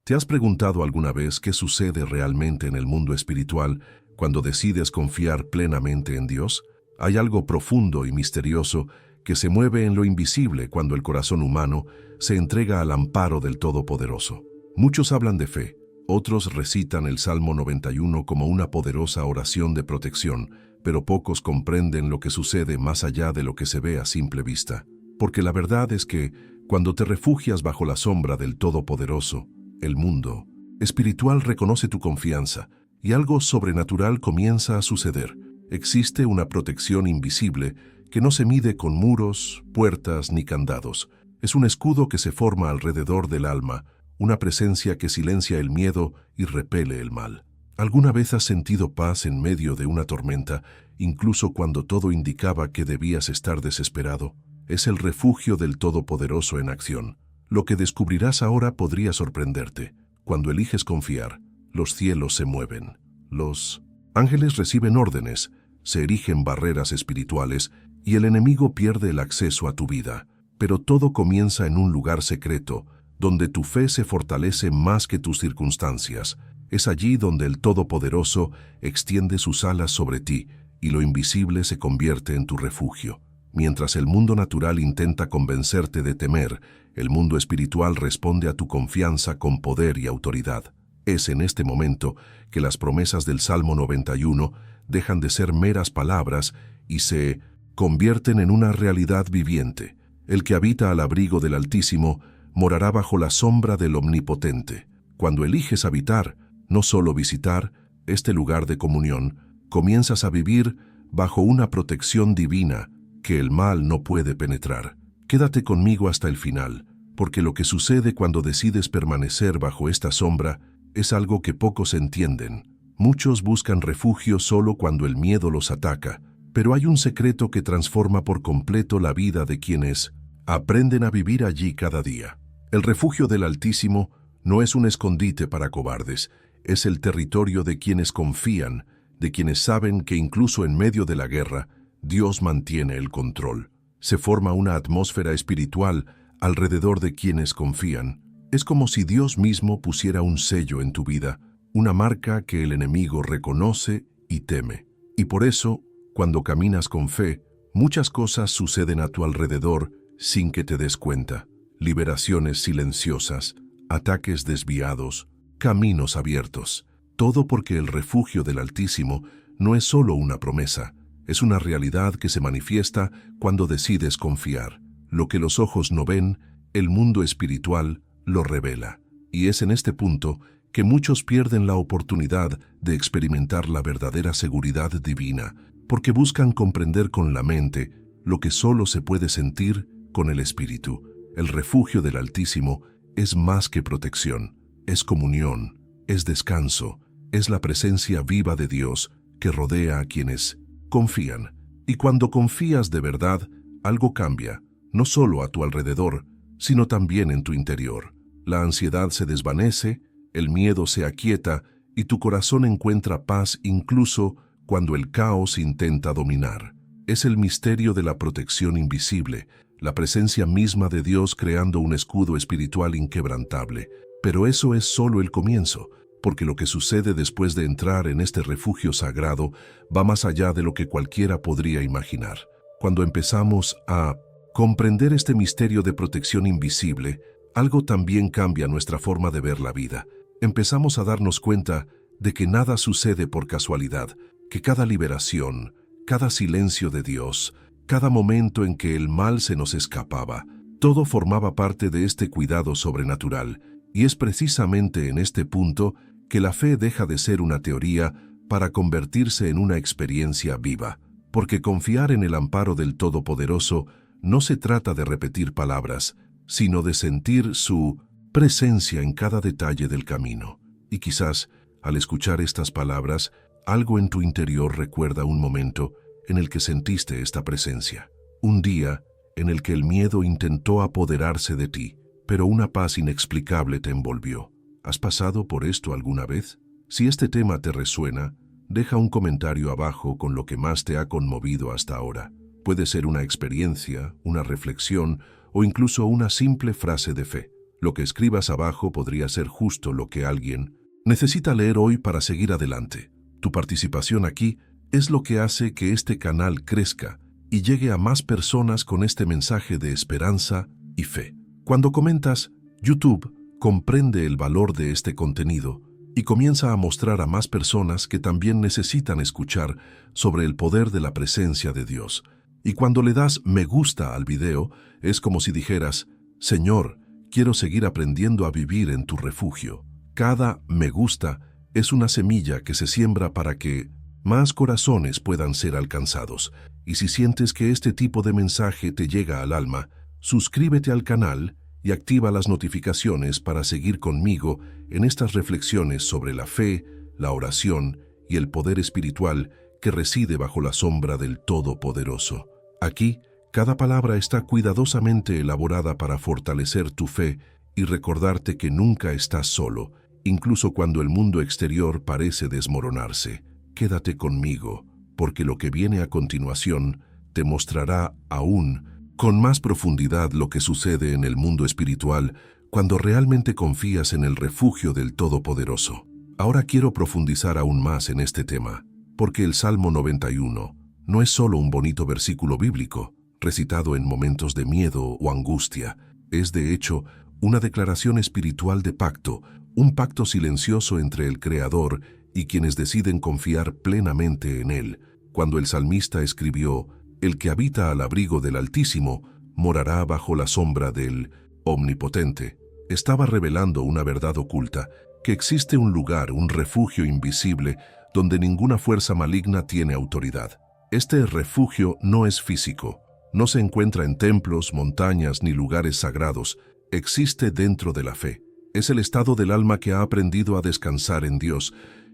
¿Te has preguntado alguna vez qué sucede realmente en el mundo espiritual cuando decides confiar plenamente en Dios? Hay algo profundo y misterioso que se mueve en lo invisible cuando el corazón humano se entrega al amparo del Todopoderoso. Muchos hablan de fe, otros recitan el Salmo 91 como una poderosa oración de protección, pero pocos comprenden lo que sucede más allá de lo que se ve a simple vista. Porque la verdad es que, cuando te refugias bajo la sombra del Todopoderoso, el mundo espiritual reconoce tu confianza y algo sobrenatural comienza a suceder. Existe una protección invisible que no se mide con muros, puertas ni candados. Es un escudo que se forma alrededor del alma, una presencia que silencia el miedo y repele el mal. ¿Alguna vez has sentido paz en medio de una tormenta, incluso cuando todo indicaba que debías estar desesperado? Es el refugio del Todopoderoso en acción. Lo que descubrirás ahora podría sorprenderte. Cuando eliges confiar, los cielos se mueven. Los ángeles reciben órdenes, se erigen barreras espirituales y el enemigo pierde el acceso a tu vida. Pero todo comienza en un lugar secreto, donde tu fe se fortalece más que tus circunstancias. Es allí donde el Todopoderoso extiende sus alas sobre ti y lo invisible se convierte en tu refugio. Mientras el mundo natural intenta convencerte de temer, el mundo espiritual responde a tu confianza con poder y autoridad. Es en este momento que las promesas del Salmo 91 dejan de ser meras palabras y se convierten en una realidad viviente. El que habita al abrigo del Altísimo morará bajo la sombra del Omnipotente. Cuando eliges habitar, no solo visitar, este lugar de comunión, comienzas a vivir bajo una protección divina que el mal no puede penetrar. Quédate conmigo hasta el final, porque lo que sucede cuando decides permanecer bajo esta sombra es algo que pocos entienden. Muchos buscan refugio solo cuando el miedo los ataca, pero hay un secreto que transforma por completo la vida de quienes aprenden a vivir allí cada día. El refugio del Altísimo no es un escondite para cobardes, es el territorio de quienes confían, de quienes saben que incluso en medio de la guerra, Dios mantiene el control. Se forma una atmósfera espiritual alrededor de quienes confían. Es como si Dios mismo pusiera un sello en tu vida, una marca que el enemigo reconoce y teme. Y por eso, cuando caminas con fe, muchas cosas suceden a tu alrededor sin que te des cuenta. Liberaciones silenciosas, ataques desviados, caminos abiertos. Todo porque el refugio del Altísimo no es solo una promesa, es una realidad que se manifiesta cuando decides confiar. Lo que los ojos no ven, el mundo espiritual lo revela. Y es en este punto que muchos pierden la oportunidad de experimentar la verdadera seguridad divina, porque buscan comprender con la mente lo que solo se puede sentir con el espíritu. El refugio del Altísimo es más que protección, es comunión, es descanso, es la presencia viva de Dios que rodea a quienes confían. Y cuando confías de verdad, algo cambia, no solo a tu alrededor, sino también en tu interior. La ansiedad se desvanece, el miedo se aquieta y tu corazón encuentra paz incluso cuando el caos intenta dominar. Es el misterio de la protección invisible, la presencia misma de Dios creando un escudo espiritual inquebrantable. Pero eso es solo el comienzo, porque lo que sucede después de entrar en este refugio sagrado va más allá de lo que cualquiera podría imaginar. Cuando empezamos a comprender este misterio de protección invisible, algo también cambia nuestra forma de ver la vida. Empezamos a darnos cuenta de que nada sucede por casualidad, que cada liberación, cada silencio de Dios, cada momento en que el mal se nos escapaba, todo formaba parte de este cuidado sobrenatural, y es precisamente en este punto que la fe deja de ser una teoría para convertirse en una experiencia viva, porque confiar en el amparo del Todopoderoso no se trata de repetir palabras, sino de sentir su presencia en cada detalle del camino. Y quizás, al escuchar estas palabras, algo en tu interior recuerda un momento en el que sentiste esta presencia. Un día en el que el miedo intentó apoderarse de ti, pero una paz inexplicable te envolvió. ¿Has pasado por esto alguna vez? Si este tema te resuena, deja un comentario abajo con lo que más te ha conmovido hasta ahora. Puede ser una experiencia, una reflexión o incluso una simple frase de fe. Lo que escribas abajo podría ser justo lo que alguien necesita leer hoy para seguir adelante. Tu participación aquí es lo que hace que este canal crezca y llegue a más personas con este mensaje de esperanza y fe. Cuando comentas, YouTube comprende el valor de este contenido y comienza a mostrar a más personas que también necesitan escuchar sobre el poder de la presencia de Dios. Y cuando le das me gusta al video, es como si dijeras, Señor, quiero seguir aprendiendo a vivir en tu refugio. Cada me gusta es una semilla que se siembra para que más corazones puedan ser alcanzados. Y si sientes que este tipo de mensaje te llega al alma, suscríbete al canal y activa las notificaciones para seguir conmigo en estas reflexiones sobre la fe, la oración y el poder espiritual que reside bajo la sombra del Todopoderoso. Aquí, cada palabra está cuidadosamente elaborada para fortalecer tu fe y recordarte que nunca estás solo, incluso cuando el mundo exterior parece desmoronarse. Quédate conmigo, porque lo que viene a continuación te mostrará aún con más profundidad lo que sucede en el mundo espiritual cuando realmente confías en el refugio del Todopoderoso. Ahora quiero profundizar aún más en este tema, porque el Salmo 91 no es solo un bonito versículo bíblico, recitado en momentos de miedo o angustia. Es de hecho una declaración espiritual de pacto, un pacto silencioso entre el Creador y quienes deciden confiar plenamente en Él. Cuando el salmista escribió, «El que habita al abrigo del Altísimo morará bajo la sombra del Omnipotente», estaba revelando una verdad oculta, que existe un lugar, un refugio invisible, donde ninguna fuerza maligna tiene autoridad. Este refugio no es físico, no se encuentra en templos, montañas ni lugares sagrados, existe dentro de la fe. Es el estado del alma que ha aprendido a descansar en Dios,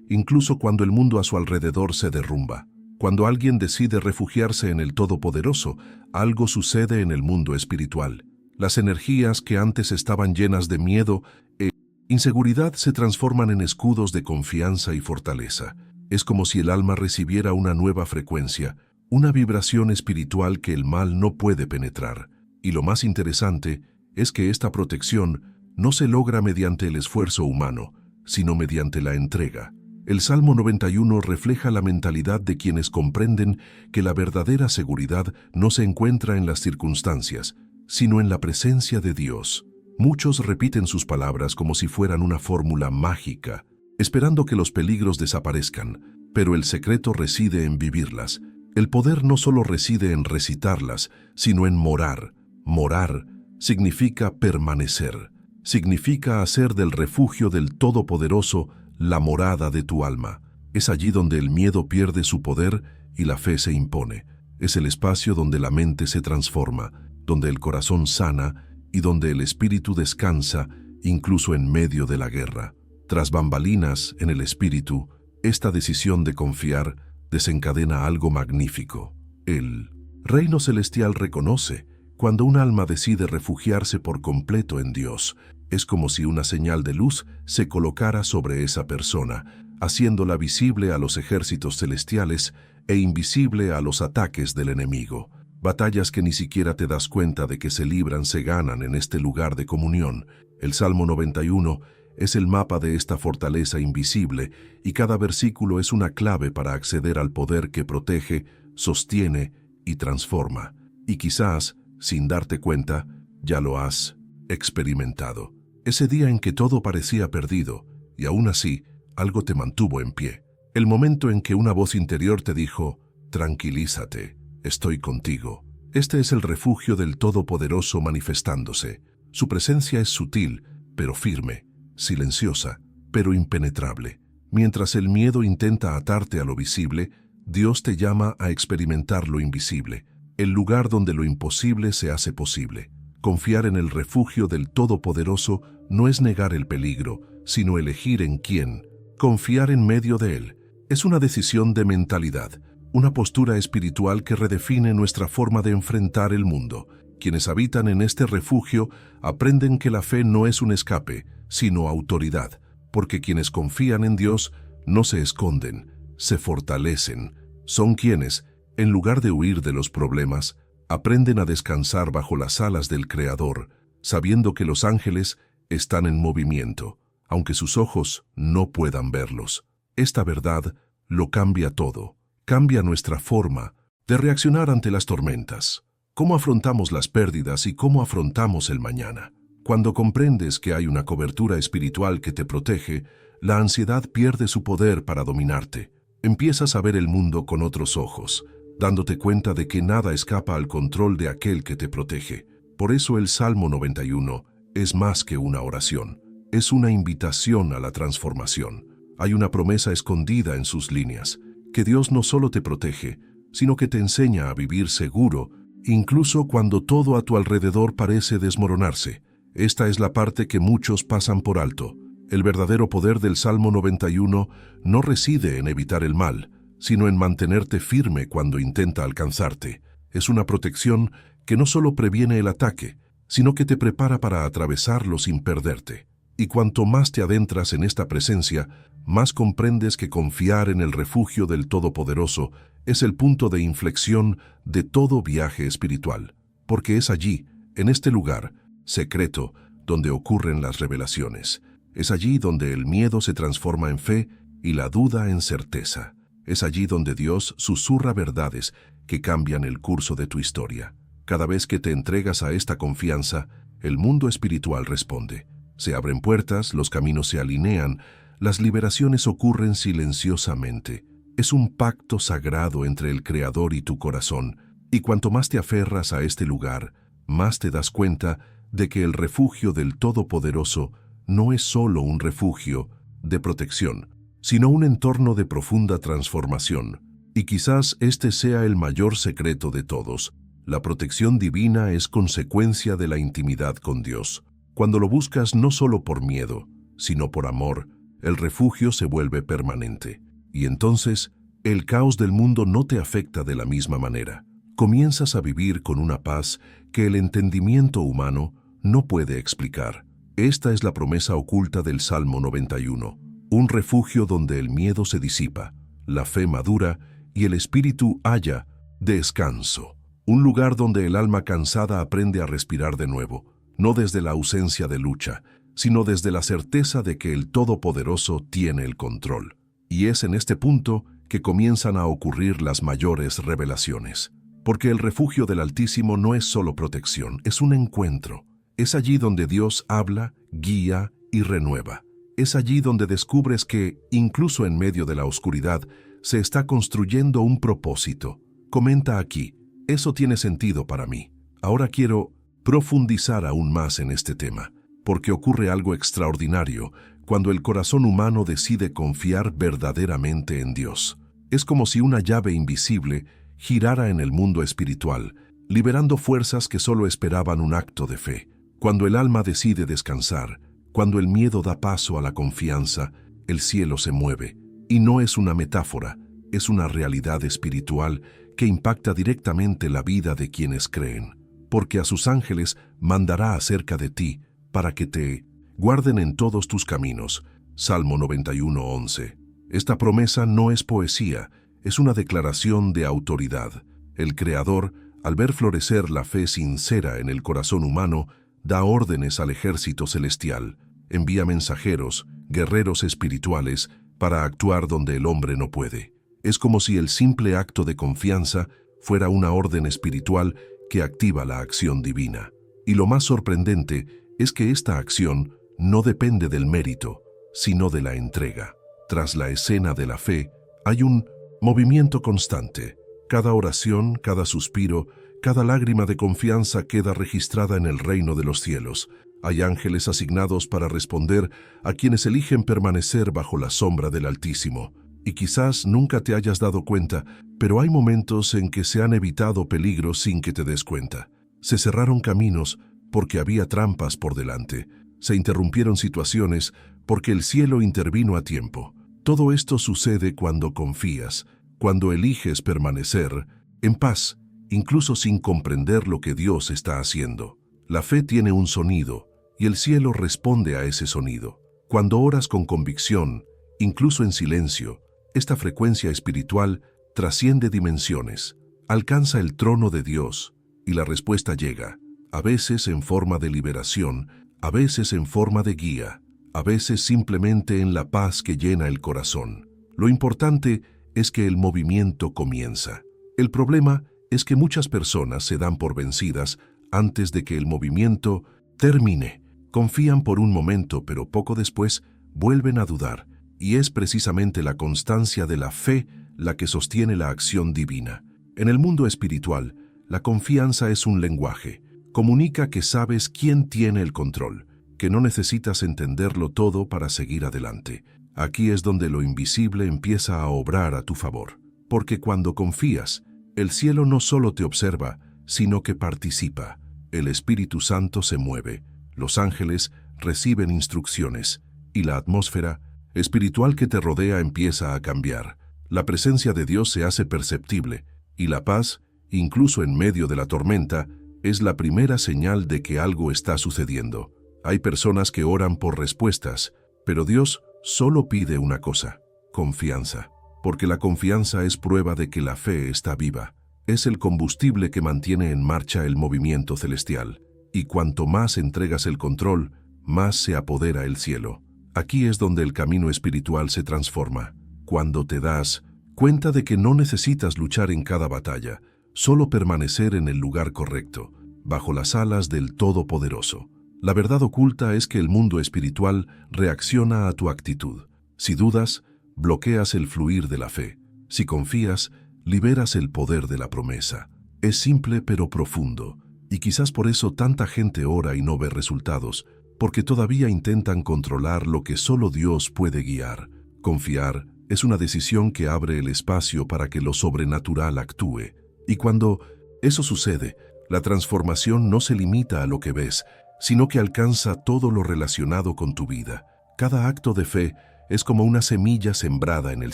incluso cuando el mundo a su alrededor se derrumba. Cuando alguien decide refugiarse en el Todopoderoso, algo sucede en el mundo espiritual. Las energías que antes estaban llenas de miedo e inseguridad se transforman en escudos de confianza y fortaleza. Es como si el alma recibiera una nueva frecuencia, una vibración espiritual que el mal no puede penetrar. Y lo más interesante es que esta protección no se logra mediante el esfuerzo humano, sino mediante la entrega. El Salmo 91 refleja la mentalidad de quienes comprenden que la verdadera seguridad no se encuentra en las circunstancias, sino en la presencia de Dios. Muchos repiten sus palabras como si fueran una fórmula mágica, esperando que los peligros desaparezcan, pero el secreto reside en vivirlas. El poder no solo reside en recitarlas, sino en morar. Morar significa permanecer, significa hacer del refugio del Todopoderoso la morada de tu alma. Es allí donde el miedo pierde su poder y la fe se impone. Es el espacio donde la mente se transforma, donde el corazón sana y donde el espíritu descansa, incluso en medio de la guerra. Tras bambalinas en el espíritu, esta decisión de confiar desencadena algo magnífico. El reino celestial reconoce cuando un alma decide refugiarse por completo en Dios. Es como si una señal de luz se colocara sobre esa persona, haciéndola visible a los ejércitos celestiales e invisible a los ataques del enemigo. Batallas que ni siquiera te das cuenta de que se libran se ganan en este lugar de comunión. El Salmo 91 es el mapa de esta fortaleza invisible y cada versículo es una clave para acceder al poder que protege, sostiene y transforma. Y quizás, sin darte cuenta, ya lo has experimentado. Ese día en que todo parecía perdido, y aún así, algo te mantuvo en pie. El momento en que una voz interior te dijo, tranquilízate, estoy contigo. Este es el refugio del Todopoderoso manifestándose. Su presencia es sutil, pero firme, silenciosa, pero impenetrable. Mientras el miedo intenta atarte a lo visible, Dios te llama a experimentar lo invisible, el lugar donde lo imposible se hace posible. Confiar en el refugio del Todopoderoso no es negar el peligro, sino elegir en quién. Confiar en medio de él es una decisión de mentalidad, una postura espiritual que redefine nuestra forma de enfrentar el mundo. Quienes habitan en este refugio aprenden que la fe no es un escape, sino autoridad, porque quienes confían en Dios no se esconden, se fortalecen. Son quienes, en lugar de huir de los problemas, aprenden a descansar bajo las alas del Creador, sabiendo que los ángeles están en movimiento, aunque sus ojos no puedan verlos. Esta verdad lo cambia todo, cambia nuestra forma de reaccionar ante las tormentas, cómo afrontamos las pérdidas y cómo afrontamos el mañana. Cuando comprendes que hay una cobertura espiritual que te protege, la ansiedad pierde su poder para dominarte. Empiezas a ver el mundo con otros ojos, dándote cuenta de que nada escapa al control de aquel que te protege. Por eso el Salmo 91 es más que una oración, es una invitación a la transformación. Hay una promesa escondida en sus líneas, que Dios no solo te protege, sino que te enseña a vivir seguro, incluso cuando todo a tu alrededor parece desmoronarse. Esta es la parte que muchos pasan por alto. El verdadero poder del Salmo 91 no reside en evitar el mal, sino en mantenerte firme cuando intenta alcanzarte. Es una protección que no solo previene el ataque, sino que te prepara para atravesarlo sin perderte. Y cuanto más te adentras en esta presencia, más comprendes que confiar en el refugio del Todopoderoso es el punto de inflexión de todo viaje espiritual, porque es allí, en este lugar secreto, donde ocurren las revelaciones. Es allí donde el miedo se transforma en fe y la duda en certeza. Es allí donde Dios susurra verdades que cambian el curso de tu historia. Cada vez que te entregas a esta confianza, el mundo espiritual responde. Se abren puertas, los caminos se alinean, las liberaciones ocurren silenciosamente. Es un pacto sagrado entre el Creador y tu corazón, y cuanto más te aferras a este lugar, más te das cuenta de que el refugio del Todopoderoso no es solo un refugio de protección, sino un entorno de profunda transformación. Y quizás este sea el mayor secreto de todos. La protección divina es consecuencia de la intimidad con Dios. Cuando lo buscas no solo por miedo, sino por amor, el refugio se vuelve permanente. Y entonces, el caos del mundo no te afecta de la misma manera. Comienzas a vivir con una paz que el entendimiento humano no puede explicar. Esta es la promesa oculta del Salmo 91, un refugio donde el miedo se disipa, la fe madura y el espíritu halla descanso. Un lugar donde el alma cansada aprende a respirar de nuevo, no desde la ausencia de lucha, sino desde la certeza de que el Todopoderoso tiene el control. Y es en este punto que comienzan a ocurrir las mayores revelaciones. Porque el refugio del Altísimo no es solo protección, es un encuentro. Es allí donde Dios habla, guía y renueva. Es allí donde descubres que, incluso en medio de la oscuridad, se está construyendo un propósito. Comenta aquí, eso tiene sentido para mí. Ahora quiero profundizar aún más en este tema, porque ocurre algo extraordinario cuando el corazón humano decide confiar verdaderamente en Dios. Es como si una llave invisible girara en el mundo espiritual, liberando fuerzas que solo esperaban un acto de fe. Cuando el alma decide descansar, cuando el miedo da paso a la confianza, el cielo se mueve. Y no es una metáfora, es una realidad espiritual que impacta directamente la vida de quienes creen. Porque a sus ángeles mandará acerca de ti, para que te guarden en todos tus caminos. Salmo 91:11. Esta promesa no es poesía, es una declaración de autoridad. El Creador, al ver florecer la fe sincera en el corazón humano, da órdenes al ejército celestial, envía mensajeros, guerreros espirituales, para actuar donde el hombre no puede. Es como si el simple acto de confianza fuera una orden espiritual que activa la acción divina. Y lo más sorprendente es que esta acción no depende del mérito, sino de la entrega. Tras la escena de la fe, hay un movimiento constante. Cada oración, cada suspiro, cada lágrima de confianza queda registrada en el reino de los cielos. Hay ángeles asignados para responder a quienes eligen permanecer bajo la sombra del Altísimo. Y quizás nunca te hayas dado cuenta, pero hay momentos en que se han evitado peligros sin que te des cuenta. Se cerraron caminos porque había trampas por delante. Se interrumpieron situaciones porque el cielo intervino a tiempo. Todo esto sucede cuando confías, cuando eliges permanecer en paz, incluso sin comprender lo que Dios está haciendo. La fe tiene un sonido, y el cielo responde a ese sonido. Cuando oras con convicción, incluso en silencio, esta frecuencia espiritual trasciende dimensiones, alcanza el trono de Dios, y la respuesta llega, a veces en forma de liberación, a veces en forma de guía, a veces simplemente en la paz que llena el corazón. Lo importante es que el movimiento comienza. El problema es que muchas personas se dan por vencidas antes de que el movimiento termine. Confían por un momento, pero poco después vuelven a dudar. Y es precisamente la constancia de la fe la que sostiene la acción divina. En el mundo espiritual, la confianza es un lenguaje. Comunica que sabes quién tiene el control, que no necesitas entenderlo todo para seguir adelante. Aquí es donde lo invisible empieza a obrar a tu favor. Porque cuando confías, el cielo no solo te observa, sino que participa. El Espíritu Santo se mueve, los ángeles reciben instrucciones, y la atmósfera espiritual que te rodea empieza a cambiar. La presencia de Dios se hace perceptible, y la paz, incluso en medio de la tormenta, es la primera señal de que algo está sucediendo. Hay personas que oran por respuestas, pero Dios solo pide una cosa: confianza. Porque la confianza es prueba de que la fe está viva. Es el combustible que mantiene en marcha el movimiento celestial. Y cuanto más entregas el control, más se apodera el cielo. Aquí es donde el camino espiritual se transforma. Cuando te das cuenta de que no necesitas luchar en cada batalla, solo permanecer en el lugar correcto, bajo las alas del Todopoderoso. La verdad oculta es que el mundo espiritual reacciona a tu actitud. Si dudas, bloqueas el fluir de la fe. Si confías, liberas el poder de la promesa. Es simple pero profundo, y quizás por eso tanta gente ora y no ve resultados, porque todavía intentan controlar lo que solo Dios puede guiar. Confiar es una decisión que abre el espacio para que lo sobrenatural actúe. Y cuando eso sucede, la transformación no se limita a lo que ves, sino que alcanza todo lo relacionado con tu vida. Cada acto de fe es como una semilla sembrada en el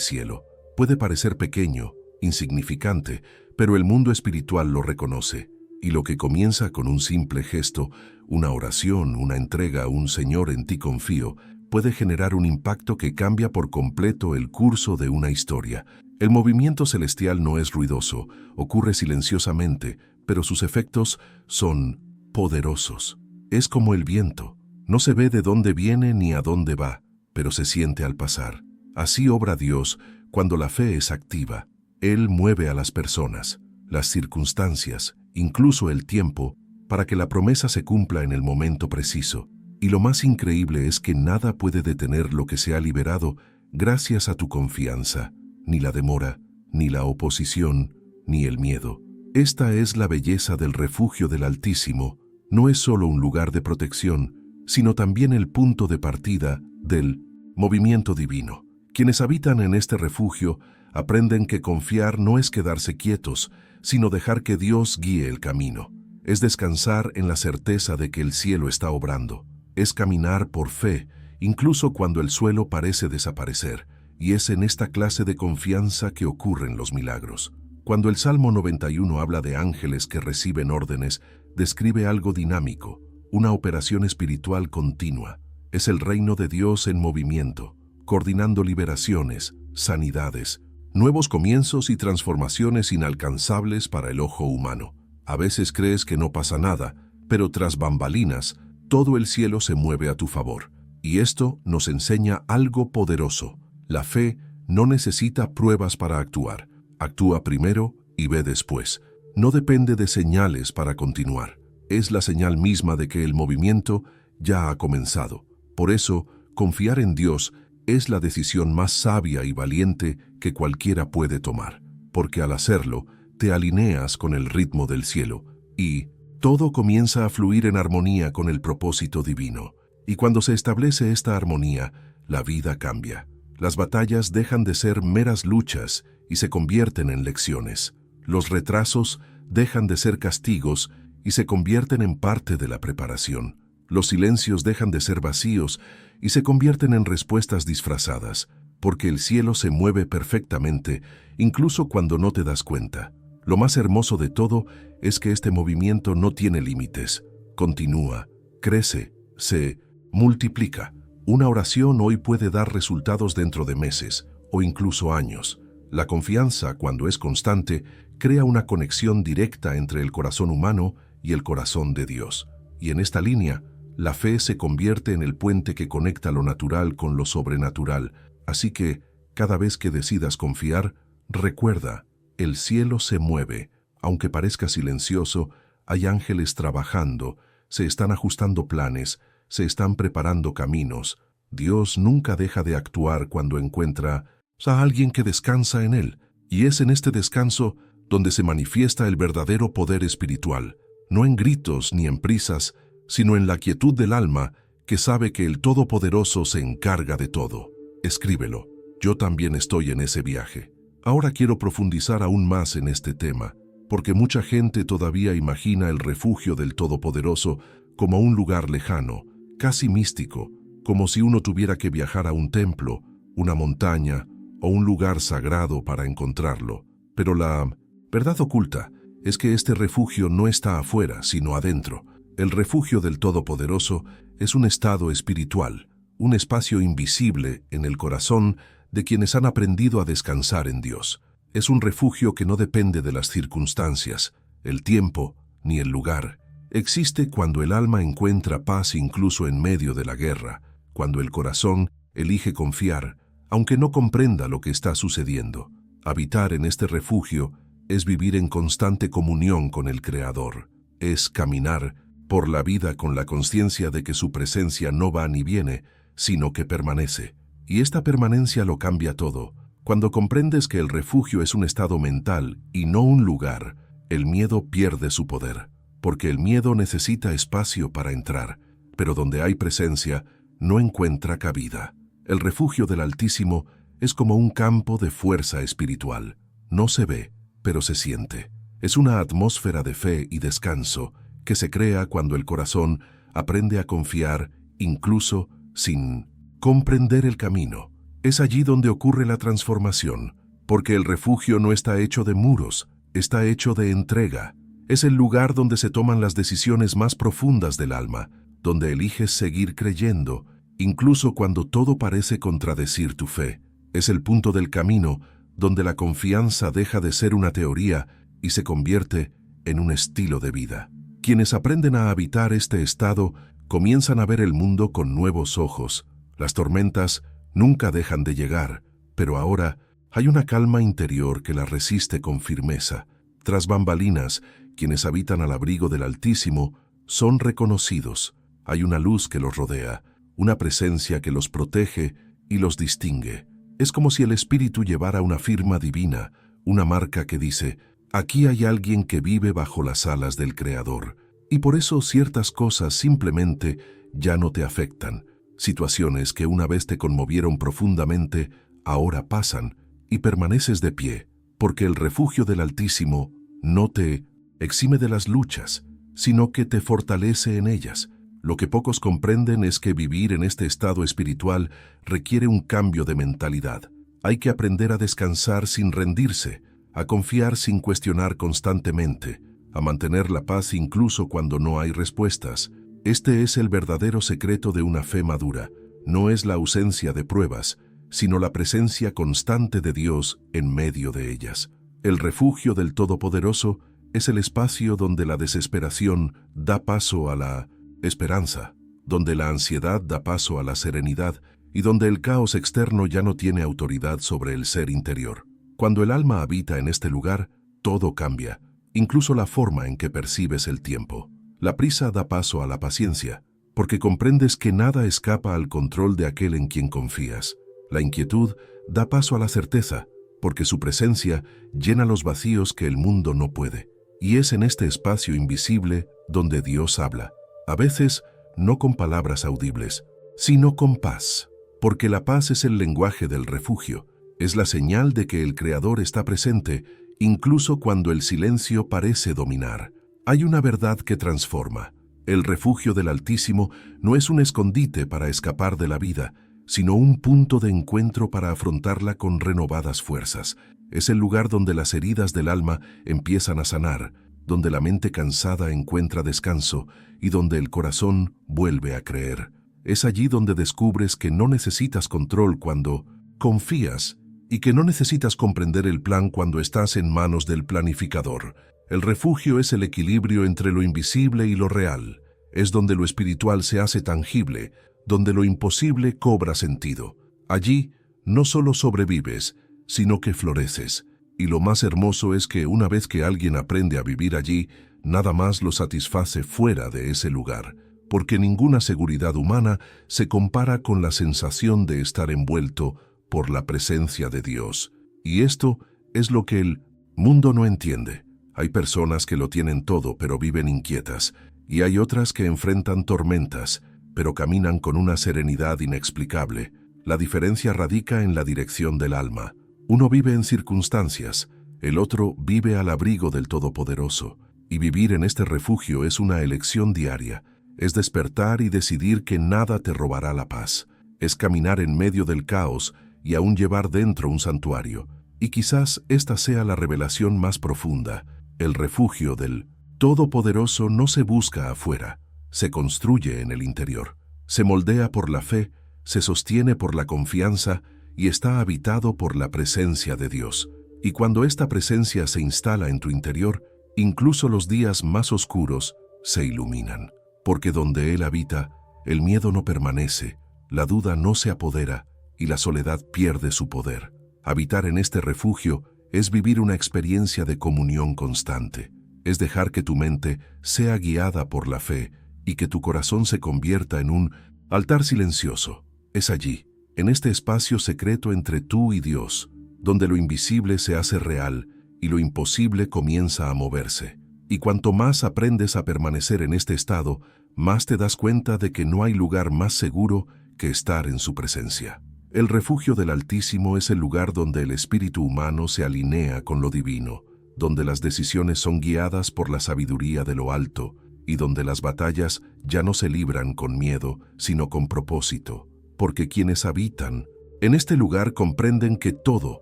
cielo. Puede parecer pequeño, insignificante, pero el mundo espiritual lo reconoce. Y lo que comienza con un simple gesto, una oración, una entrega a un Señor, en ti confío, puede generar un impacto que cambia por completo el curso de una historia. El movimiento celestial no es ruidoso, ocurre silenciosamente, pero sus efectos son poderosos. Es como el viento, no se ve de dónde viene ni a dónde va, pero se siente al pasar. Así obra Dios cuando la fe es activa. Él mueve a las personas, las circunstancias, incluso el tiempo, para que la promesa se cumpla en el momento preciso. Y lo más increíble es que nada puede detener lo que se ha liberado gracias a tu confianza, ni la demora, ni la oposición, ni el miedo. Esta es la belleza del refugio del Altísimo. No es solo un lugar de protección, sino también el punto de partida del movimiento divino. Quienes habitan en este refugio aprenden que confiar no es quedarse quietos, sino dejar que Dios guíe el camino. Es descansar en la certeza de que el cielo está obrando. Es caminar por fe, incluso cuando el suelo parece desaparecer, y es en esta clase de confianza que ocurren los milagros. Cuando el Salmo 91 habla de ángeles que reciben órdenes, describe algo dinámico, una operación espiritual continua. Es el reino de Dios en movimiento, coordinando liberaciones, sanidades, nuevos comienzos y transformaciones inalcanzables para el ojo humano. A veces crees que no pasa nada, pero tras bambalinas, todo el cielo se mueve a tu favor. Y esto nos enseña algo poderoso. La fe no necesita pruebas para actuar. Actúa primero y ve después. No depende de señales para continuar. Es la señal misma de que el movimiento ya ha comenzado. Por eso, confiar en Dios es la decisión más sabia y valiente que cualquiera puede tomar. Porque al hacerlo, te alineas con el ritmo del cielo y todo comienza a fluir en armonía con el propósito divino. Y cuando se establece esta armonía, la vida cambia. Las batallas dejan de ser meras luchas y se convierten en lecciones. Los retrasos dejan de ser castigos y se convierten en parte de la preparación. Los silencios dejan de ser vacíos y se convierten en respuestas disfrazadas, porque el cielo se mueve perfectamente, incluso cuando no te das cuenta. Lo más hermoso de todo es que este movimiento no tiene límites. Continúa, crece, se multiplica. Una oración hoy puede dar resultados dentro de meses o incluso años. La confianza, cuando es constante, crea una conexión directa entre el corazón humano y el corazón de Dios. Y en esta línea, La fe se convierte en el puente que conecta lo natural con lo sobrenatural. Así que, cada vez que decidas confiar, recuerda, el cielo se mueve. Aunque parezca silencioso, hay ángeles trabajando, se están ajustando planes, se están preparando caminos. Dios nunca deja de actuar cuando encuentra a alguien que descansa en Él. Y es en este descanso donde se manifiesta el verdadero poder espiritual, no en gritos ni en prisas, sino en la quietud del alma que sabe que el Todopoderoso se encarga de todo. Escríbelo. Yo también estoy en ese viaje. Ahora quiero profundizar aún más en este tema, porque mucha gente todavía imagina el refugio del Todopoderoso como un lugar lejano, casi místico, como si uno tuviera que viajar a un templo, una montaña o un lugar sagrado para encontrarlo. Pero la verdad oculta es que este refugio no está afuera, sino adentro. El refugio del Todopoderoso es un estado espiritual, un espacio invisible en el corazón de quienes han aprendido a descansar en Dios. Es un refugio que no depende de las circunstancias, el tiempo ni el lugar. Existe cuando el alma encuentra paz incluso en medio de la guerra, cuando el corazón elige confiar, aunque no comprenda lo que está sucediendo. Habitar en este refugio es vivir en constante comunión con el Creador. Es caminar por la vida con la conciencia de que su presencia no va ni viene, sino que permanece. Y esta permanencia lo cambia todo. Cuando comprendes que el refugio es un estado mental y no un lugar, el miedo pierde su poder, porque el miedo necesita espacio para entrar, pero donde hay presencia, no encuentra cabida. El refugio del Altísimo es como un campo de fuerza espiritual. No se ve, pero se siente. Es una atmósfera de fe y descanso que se crea cuando el corazón aprende a confiar incluso sin comprender el camino. Es allí donde ocurre la transformación, porque el refugio no está hecho de muros, está hecho de entrega. Es el lugar donde se toman las decisiones más profundas del alma, donde eliges seguir creyendo, incluso cuando todo parece contradecir tu fe. Es el punto del camino donde la confianza deja de ser una teoría y se convierte en un estilo de vida. Quienes aprenden a habitar este estado comienzan a ver el mundo con nuevos ojos. Las tormentas nunca dejan de llegar, pero ahora hay una calma interior que la resiste con firmeza. Tras bambalinas, quienes habitan al abrigo del Altísimo son reconocidos. Hay una luz que los rodea, una presencia que los protege y los distingue. Es como si el Espíritu llevara una firma divina, una marca que dice: aquí hay alguien que vive bajo las alas del Creador. Y por eso ciertas cosas simplemente ya no te afectan. Situaciones que una vez te conmovieron profundamente, ahora pasan y permaneces de pie, porque el refugio del Altísimo no te exime de las luchas, sino que te fortalece en ellas. Lo que pocos comprenden es que vivir en este estado espiritual requiere un cambio de mentalidad. Hay que aprender a descansar sin rendirse, a confiar sin cuestionar constantemente, a mantener la paz incluso cuando no hay respuestas. Este es el verdadero secreto de una fe madura. No es la ausencia de pruebas, sino la presencia constante de Dios en medio de ellas. El refugio del Todopoderoso es el espacio donde la desesperación da paso a la esperanza, donde la ansiedad da paso a la serenidad y donde el caos externo ya no tiene autoridad sobre el ser interior. Cuando el alma habita en este lugar, todo cambia, incluso la forma en que percibes el tiempo. La prisa da paso a la paciencia, porque comprendes que nada escapa al control de aquel en quien confías. La inquietud da paso a la certeza, porque su presencia llena los vacíos que el mundo no puede. Y es en este espacio invisible donde Dios habla. A veces, no con palabras audibles, sino con paz, porque la paz es el lenguaje del refugio. Es la señal de que el Creador está presente, incluso cuando el silencio parece dominar. Hay una verdad que transforma. El refugio del Altísimo no es un escondite para escapar de la vida, sino un punto de encuentro para afrontarla con renovadas fuerzas. Es el lugar donde las heridas del alma empiezan a sanar, donde la mente cansada encuentra descanso y donde el corazón vuelve a creer. Es allí donde descubres que no necesitas control cuando confías y que no necesitas comprender el plan cuando estás en manos del planificador. El refugio es el equilibrio entre lo invisible y lo real, Es donde lo espiritual se hace tangible, donde lo imposible cobra sentido. Allí no solo sobrevives, sino que floreces. Y lo más hermoso es que una vez que alguien aprende a vivir allí, nada más lo satisface fuera de ese lugar, porque ninguna seguridad humana se compara con la sensación de estar envuelto por la presencia de Dios. Y esto es lo que el mundo no entiende. Hay personas que lo tienen todo, pero viven inquietas, y hay otras que enfrentan tormentas, pero caminan con una serenidad inexplicable. La diferencia radica en la dirección del alma. Uno vive en circunstancias, el otro vive al abrigo del Todopoderoso. Y vivir en este refugio es una elección diaria. Es despertar y decidir que nada te robará la paz. Es caminar en medio del caos y aún llevar dentro un santuario. Y quizás esta sea la revelación más profunda. El refugio del Todopoderoso no se busca afuera, se construye en el interior. Se moldea por la fe, se sostiene por la confianza y está habitado por la presencia de Dios. Y cuando esta presencia se instala en tu interior, incluso los días más oscuros se iluminan. Porque donde Él habita, el miedo no permanece, la duda no se apodera y la soledad pierde su poder. Habitar en este refugio es vivir una experiencia de comunión constante. Es dejar que tu mente sea guiada por la fe y que tu corazón se convierta en un altar silencioso. Es allí, en este espacio secreto entre tú y Dios, donde lo invisible se hace real y lo imposible comienza a moverse. Y cuanto más aprendes a permanecer en este estado, más te das cuenta de que no hay lugar más seguro que estar en su presencia. El refugio del Altísimo es el lugar donde el espíritu humano se alinea con lo divino, donde las decisiones son guiadas por la sabiduría de lo alto y donde las batallas ya no se libran con miedo, sino con propósito. Porque quienes habitan en este lugar comprenden que todo,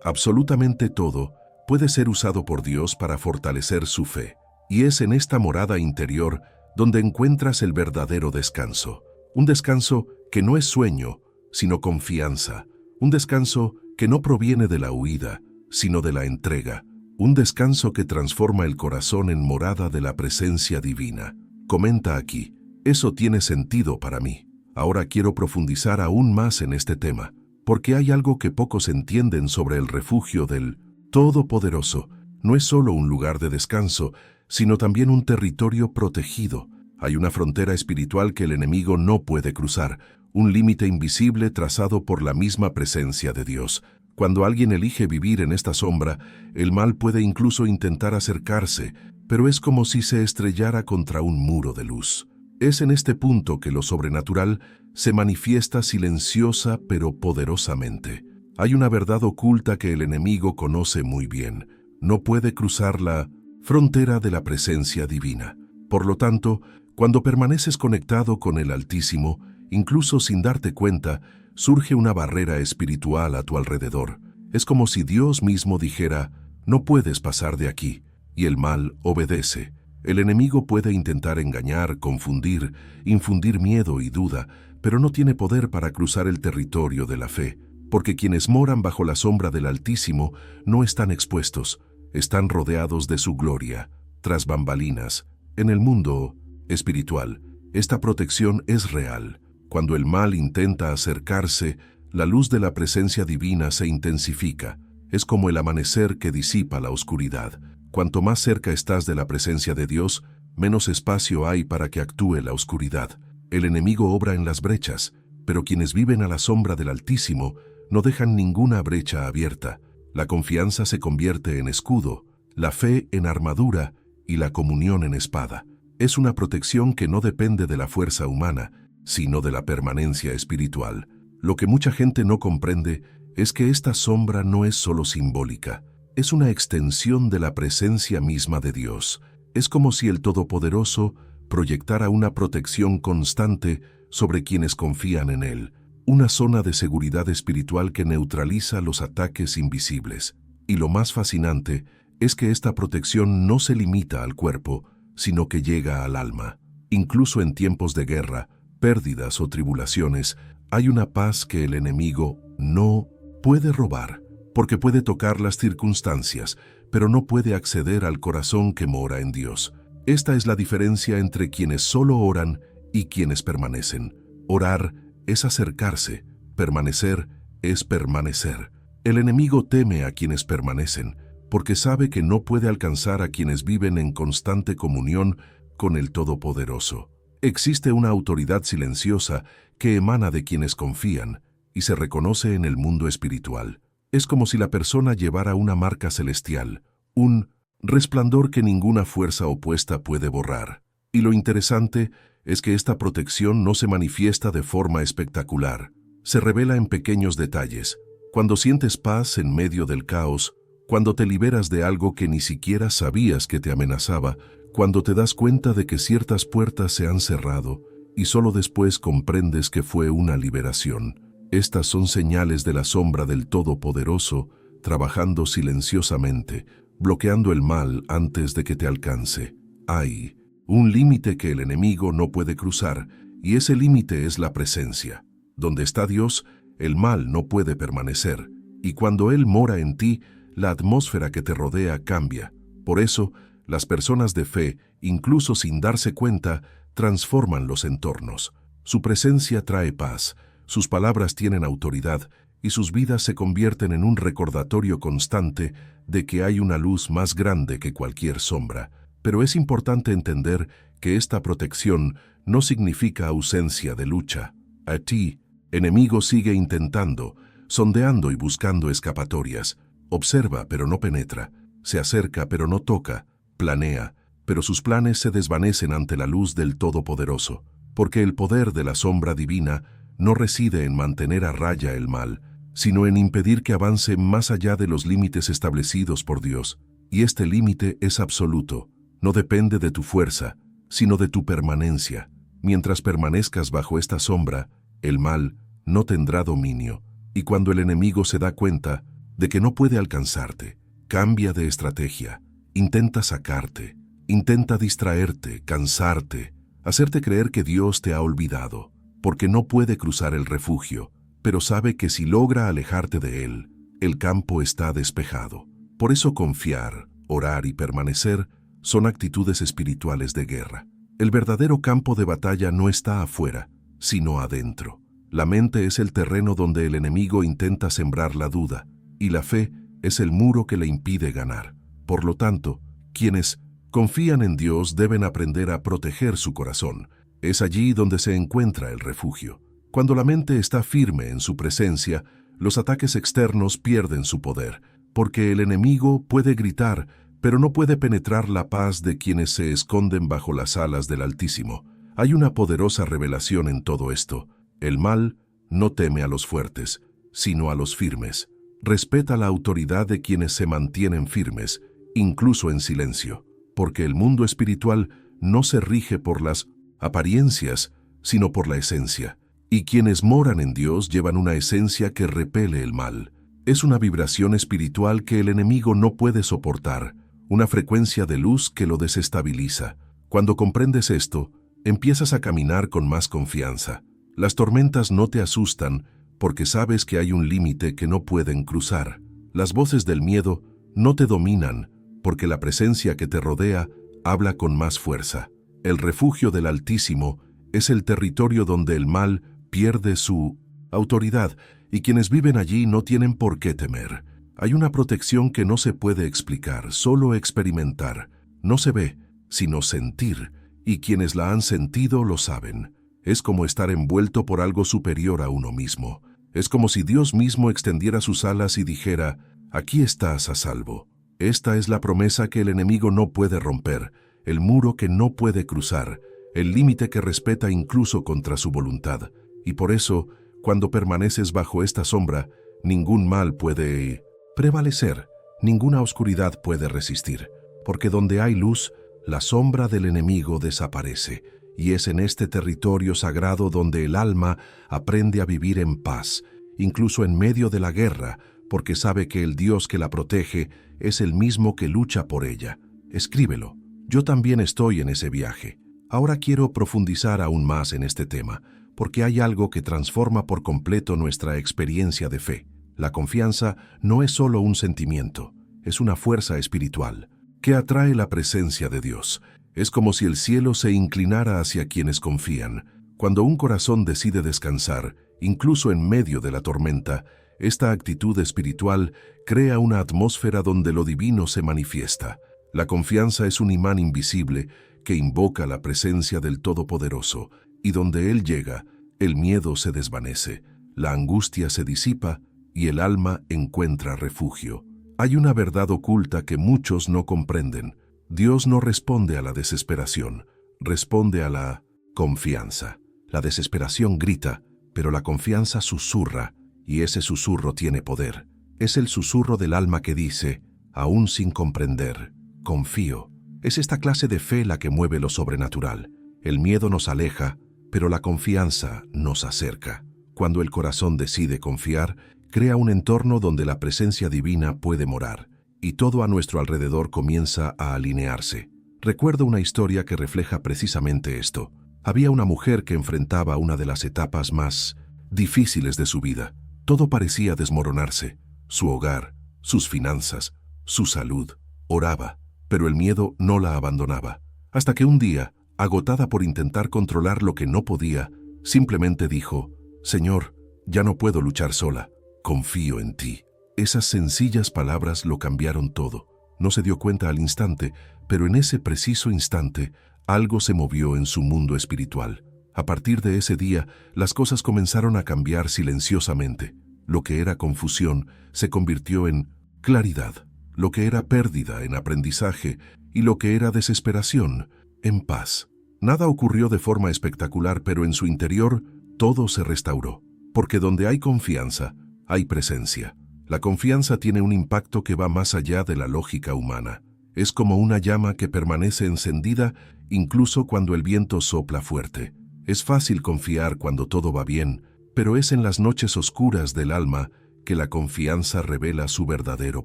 absolutamente todo, puede ser usado por Dios para fortalecer su fe. Y es en esta morada interior donde encuentras el verdadero descanso. Un descanso que no es sueño, sino confianza. Un descanso que no proviene de la huida, sino de la entrega. Un descanso que transforma el corazón en morada de la presencia divina. Comenta aquí, eso tiene sentido para mí. Ahora quiero profundizar aún más en este tema, porque hay algo que pocos entienden sobre el refugio del Todopoderoso. No es solo un lugar de descanso, sino también un territorio protegido. Hay una frontera espiritual que el enemigo no puede cruzar, un límite invisible trazado por la misma presencia de Dios. Cuando alguien elige vivir en esta sombra, el mal puede incluso intentar acercarse, pero es como si se estrellara contra un muro de luz. Es en este punto que lo sobrenatural se manifiesta silenciosa pero poderosamente. Hay una verdad oculta que el enemigo conoce muy bien. No puede cruzar la frontera de la presencia divina. Por lo tanto, cuando permaneces conectado con el Altísimo, incluso sin darte cuenta, surge una barrera espiritual a tu alrededor. Es como si Dios mismo dijera, no puedes pasar de aquí, y el mal obedece. El enemigo puede intentar engañar, confundir, infundir miedo y duda, pero no tiene poder para cruzar el territorio de la fe, porque quienes moran bajo la sombra del Altísimo no están expuestos, están rodeados de su gloria, tras bambalinas. En el mundo espiritual, esta protección es real. Cuando el mal intenta acercarse, la luz de la presencia divina se intensifica. Es como el amanecer que disipa la oscuridad. Cuanto más cerca estás de la presencia de Dios, menos espacio hay para que actúe la oscuridad. El enemigo obra en las brechas, pero quienes viven a la sombra del Altísimo no dejan ninguna brecha abierta. La confianza se convierte en escudo, la fe en armadura y la comunión en espada. Es una protección que no depende de la fuerza humana, sino de la permanencia espiritual. Lo que mucha gente no comprende es que esta sombra no es solo simbólica, es una extensión de la presencia misma de Dios. Es como si el Todopoderoso proyectara una protección constante sobre quienes confían en Él, una zona de seguridad espiritual que neutraliza los ataques invisibles. Y lo más fascinante es que esta protección no se limita al cuerpo, sino que llega al alma. Incluso en tiempos de guerra, pérdidas o tribulaciones, hay una paz que el enemigo no puede robar, porque puede tocar las circunstancias, pero no puede acceder al corazón que mora en Dios. Esta es la diferencia entre quienes solo oran y quienes permanecen. Orar es acercarse, permanecer es permanecer. El enemigo teme a quienes permanecen, porque sabe que no puede alcanzar a quienes viven en constante comunión con el Todopoderoso. Existe una autoridad silenciosa que emana de quienes confían y se reconoce en el mundo espiritual. Es como si la persona llevara una marca celestial, un resplandor que ninguna fuerza opuesta puede borrar. Y lo interesante es que esta protección no se manifiesta de forma espectacular. Se revela en pequeños detalles. Cuando sientes paz en medio del caos, cuando te liberas de algo que ni siquiera sabías que te amenazaba, cuando te das cuenta de que ciertas puertas se han cerrado y solo después comprendes que fue una liberación. Estas son señales de la sombra del Todopoderoso, trabajando silenciosamente, bloqueando el mal antes de que te alcance. Hay un límite que el enemigo no puede cruzar, y ese límite es la presencia. Donde está Dios, el mal no puede permanecer, y cuando Él mora en ti, la atmósfera que te rodea cambia. Por eso, las personas de fe, incluso sin darse cuenta, transforman los entornos. Su presencia trae paz, sus palabras tienen autoridad y sus vidas se convierten en un recordatorio constante de que hay una luz más grande que cualquier sombra. Pero es importante entender que esta protección no significa ausencia de lucha. A ti, enemigo, sigue intentando, sondeando y buscando escapatorias. Observa, pero no penetra. Se acerca, pero no toca. Planea, pero sus planes se desvanecen ante la luz del Todopoderoso, porque el poder de la sombra divina no reside en mantener a raya el mal, sino en impedir que avance más allá de los límites establecidos por Dios. Y este límite es absoluto, no depende de tu fuerza, sino de tu permanencia. Mientras permanezcas bajo esta sombra, el mal no tendrá dominio, y cuando el enemigo se da cuenta de que no puede alcanzarte, cambia de estrategia, intenta sacarte, intenta distraerte, cansarte, hacerte creer que Dios te ha olvidado, porque no puede cruzar el refugio, pero sabe que si logra alejarte de Él, el campo está despejado. Por eso confiar, orar y permanecer son actitudes espirituales de guerra. El verdadero campo de batalla no está afuera, sino adentro. La mente es el terreno donde el enemigo intenta sembrar la duda, y la fe es el muro que le impide ganar. Por lo tanto, quienes confían en Dios deben aprender a proteger su corazón. Es allí donde se encuentra el refugio. Cuando la mente está firme en su presencia, los ataques externos pierden su poder, porque el enemigo puede gritar, pero no puede penetrar la paz de quienes se esconden bajo las alas del Altísimo. Hay una poderosa revelación en todo esto. El mal no teme a los fuertes, sino a los firmes. Respeta la autoridad de quienes se mantienen firmes, incluso en silencio, porque el mundo espiritual no se rige por las apariencias, sino por la esencia. Y quienes moran en Dios llevan una esencia que repele el mal. Es una vibración espiritual que el enemigo no puede soportar, una frecuencia de luz que lo desestabiliza. Cuando comprendes esto, empiezas a caminar con más confianza. Las tormentas no te asustan porque sabes que hay un límite que no pueden cruzar. Las voces del miedo no te dominan porque la presencia que te rodea habla con más fuerza. El refugio del Altísimo es el territorio donde el mal pierde su autoridad y quienes viven allí no tienen por qué temer. Hay una protección que no se puede explicar, solo experimentar. No se ve, sino sentir, y quienes la han sentido lo saben. Es como estar envuelto por algo superior a uno mismo. Es como si Dios mismo extendiera sus alas y dijera, aquí estás a salvo. Esta es la promesa que el enemigo no puede romper, el muro que no puede cruzar, el límite que respeta incluso contra su voluntad. Y por eso, cuando permaneces bajo esta sombra, ningún mal puede prevalecer, ninguna oscuridad puede resistir, porque donde hay luz, la sombra del enemigo desaparece, y es en este territorio sagrado donde el alma aprende a vivir en paz, incluso en medio de la guerra, porque sabe que el Dios que la protege es el mismo que lucha por ella. Escríbelo. Yo también estoy en ese viaje. Ahora quiero profundizar aún más en este tema, porque hay algo que transforma por completo nuestra experiencia de fe. La confianza no es solo un sentimiento, es una fuerza espiritual que atrae la presencia de Dios. Es como si el cielo se inclinara hacia quienes confían. Cuando un corazón decide descansar, incluso en medio de la tormenta, esta actitud espiritual crea una atmósfera donde lo divino se manifiesta. La confianza es un imán invisible que invoca la presencia del Todopoderoso, y donde Él llega, el miedo se desvanece, la angustia se disipa y el alma encuentra refugio. Hay una verdad oculta que muchos no comprenden. Dios no responde a la desesperación, responde a la confianza. La desesperación grita, pero la confianza susurra, y ese susurro tiene poder. Es el susurro del alma que dice, aún sin comprender, confío. Es esta clase de fe la que mueve lo sobrenatural. El miedo nos aleja, pero la confianza nos acerca. Cuando el corazón decide confiar, crea un entorno donde la presencia divina puede morar, y todo a nuestro alrededor comienza a alinearse. Recuerdo una historia que refleja precisamente esto. Había una mujer que enfrentaba una de las etapas más difíciles de su vida. Todo parecía desmoronarse. Su hogar, sus finanzas, su salud. Oraba, pero el miedo no la abandonaba. Hasta que un día, agotada por intentar controlar lo que no podía, simplemente dijo, «Señor, ya no puedo luchar sola. Confío en ti». Esas sencillas palabras lo cambiaron todo. No se dio cuenta al instante, pero en ese preciso instante, algo se movió en su mundo espiritual. A partir de ese día, las cosas comenzaron a cambiar silenciosamente. Lo que era confusión se convirtió en claridad. Lo que era pérdida en aprendizaje y lo que era desesperación en paz. Nada ocurrió de forma espectacular, pero en su interior todo se restauró. Porque donde hay confianza, hay presencia. La confianza tiene un impacto que va más allá de la lógica humana. Es como una llama que permanece encendida incluso cuando el viento sopla fuerte. Es fácil confiar cuando todo va bien, pero es en las noches oscuras del alma que la confianza revela su verdadero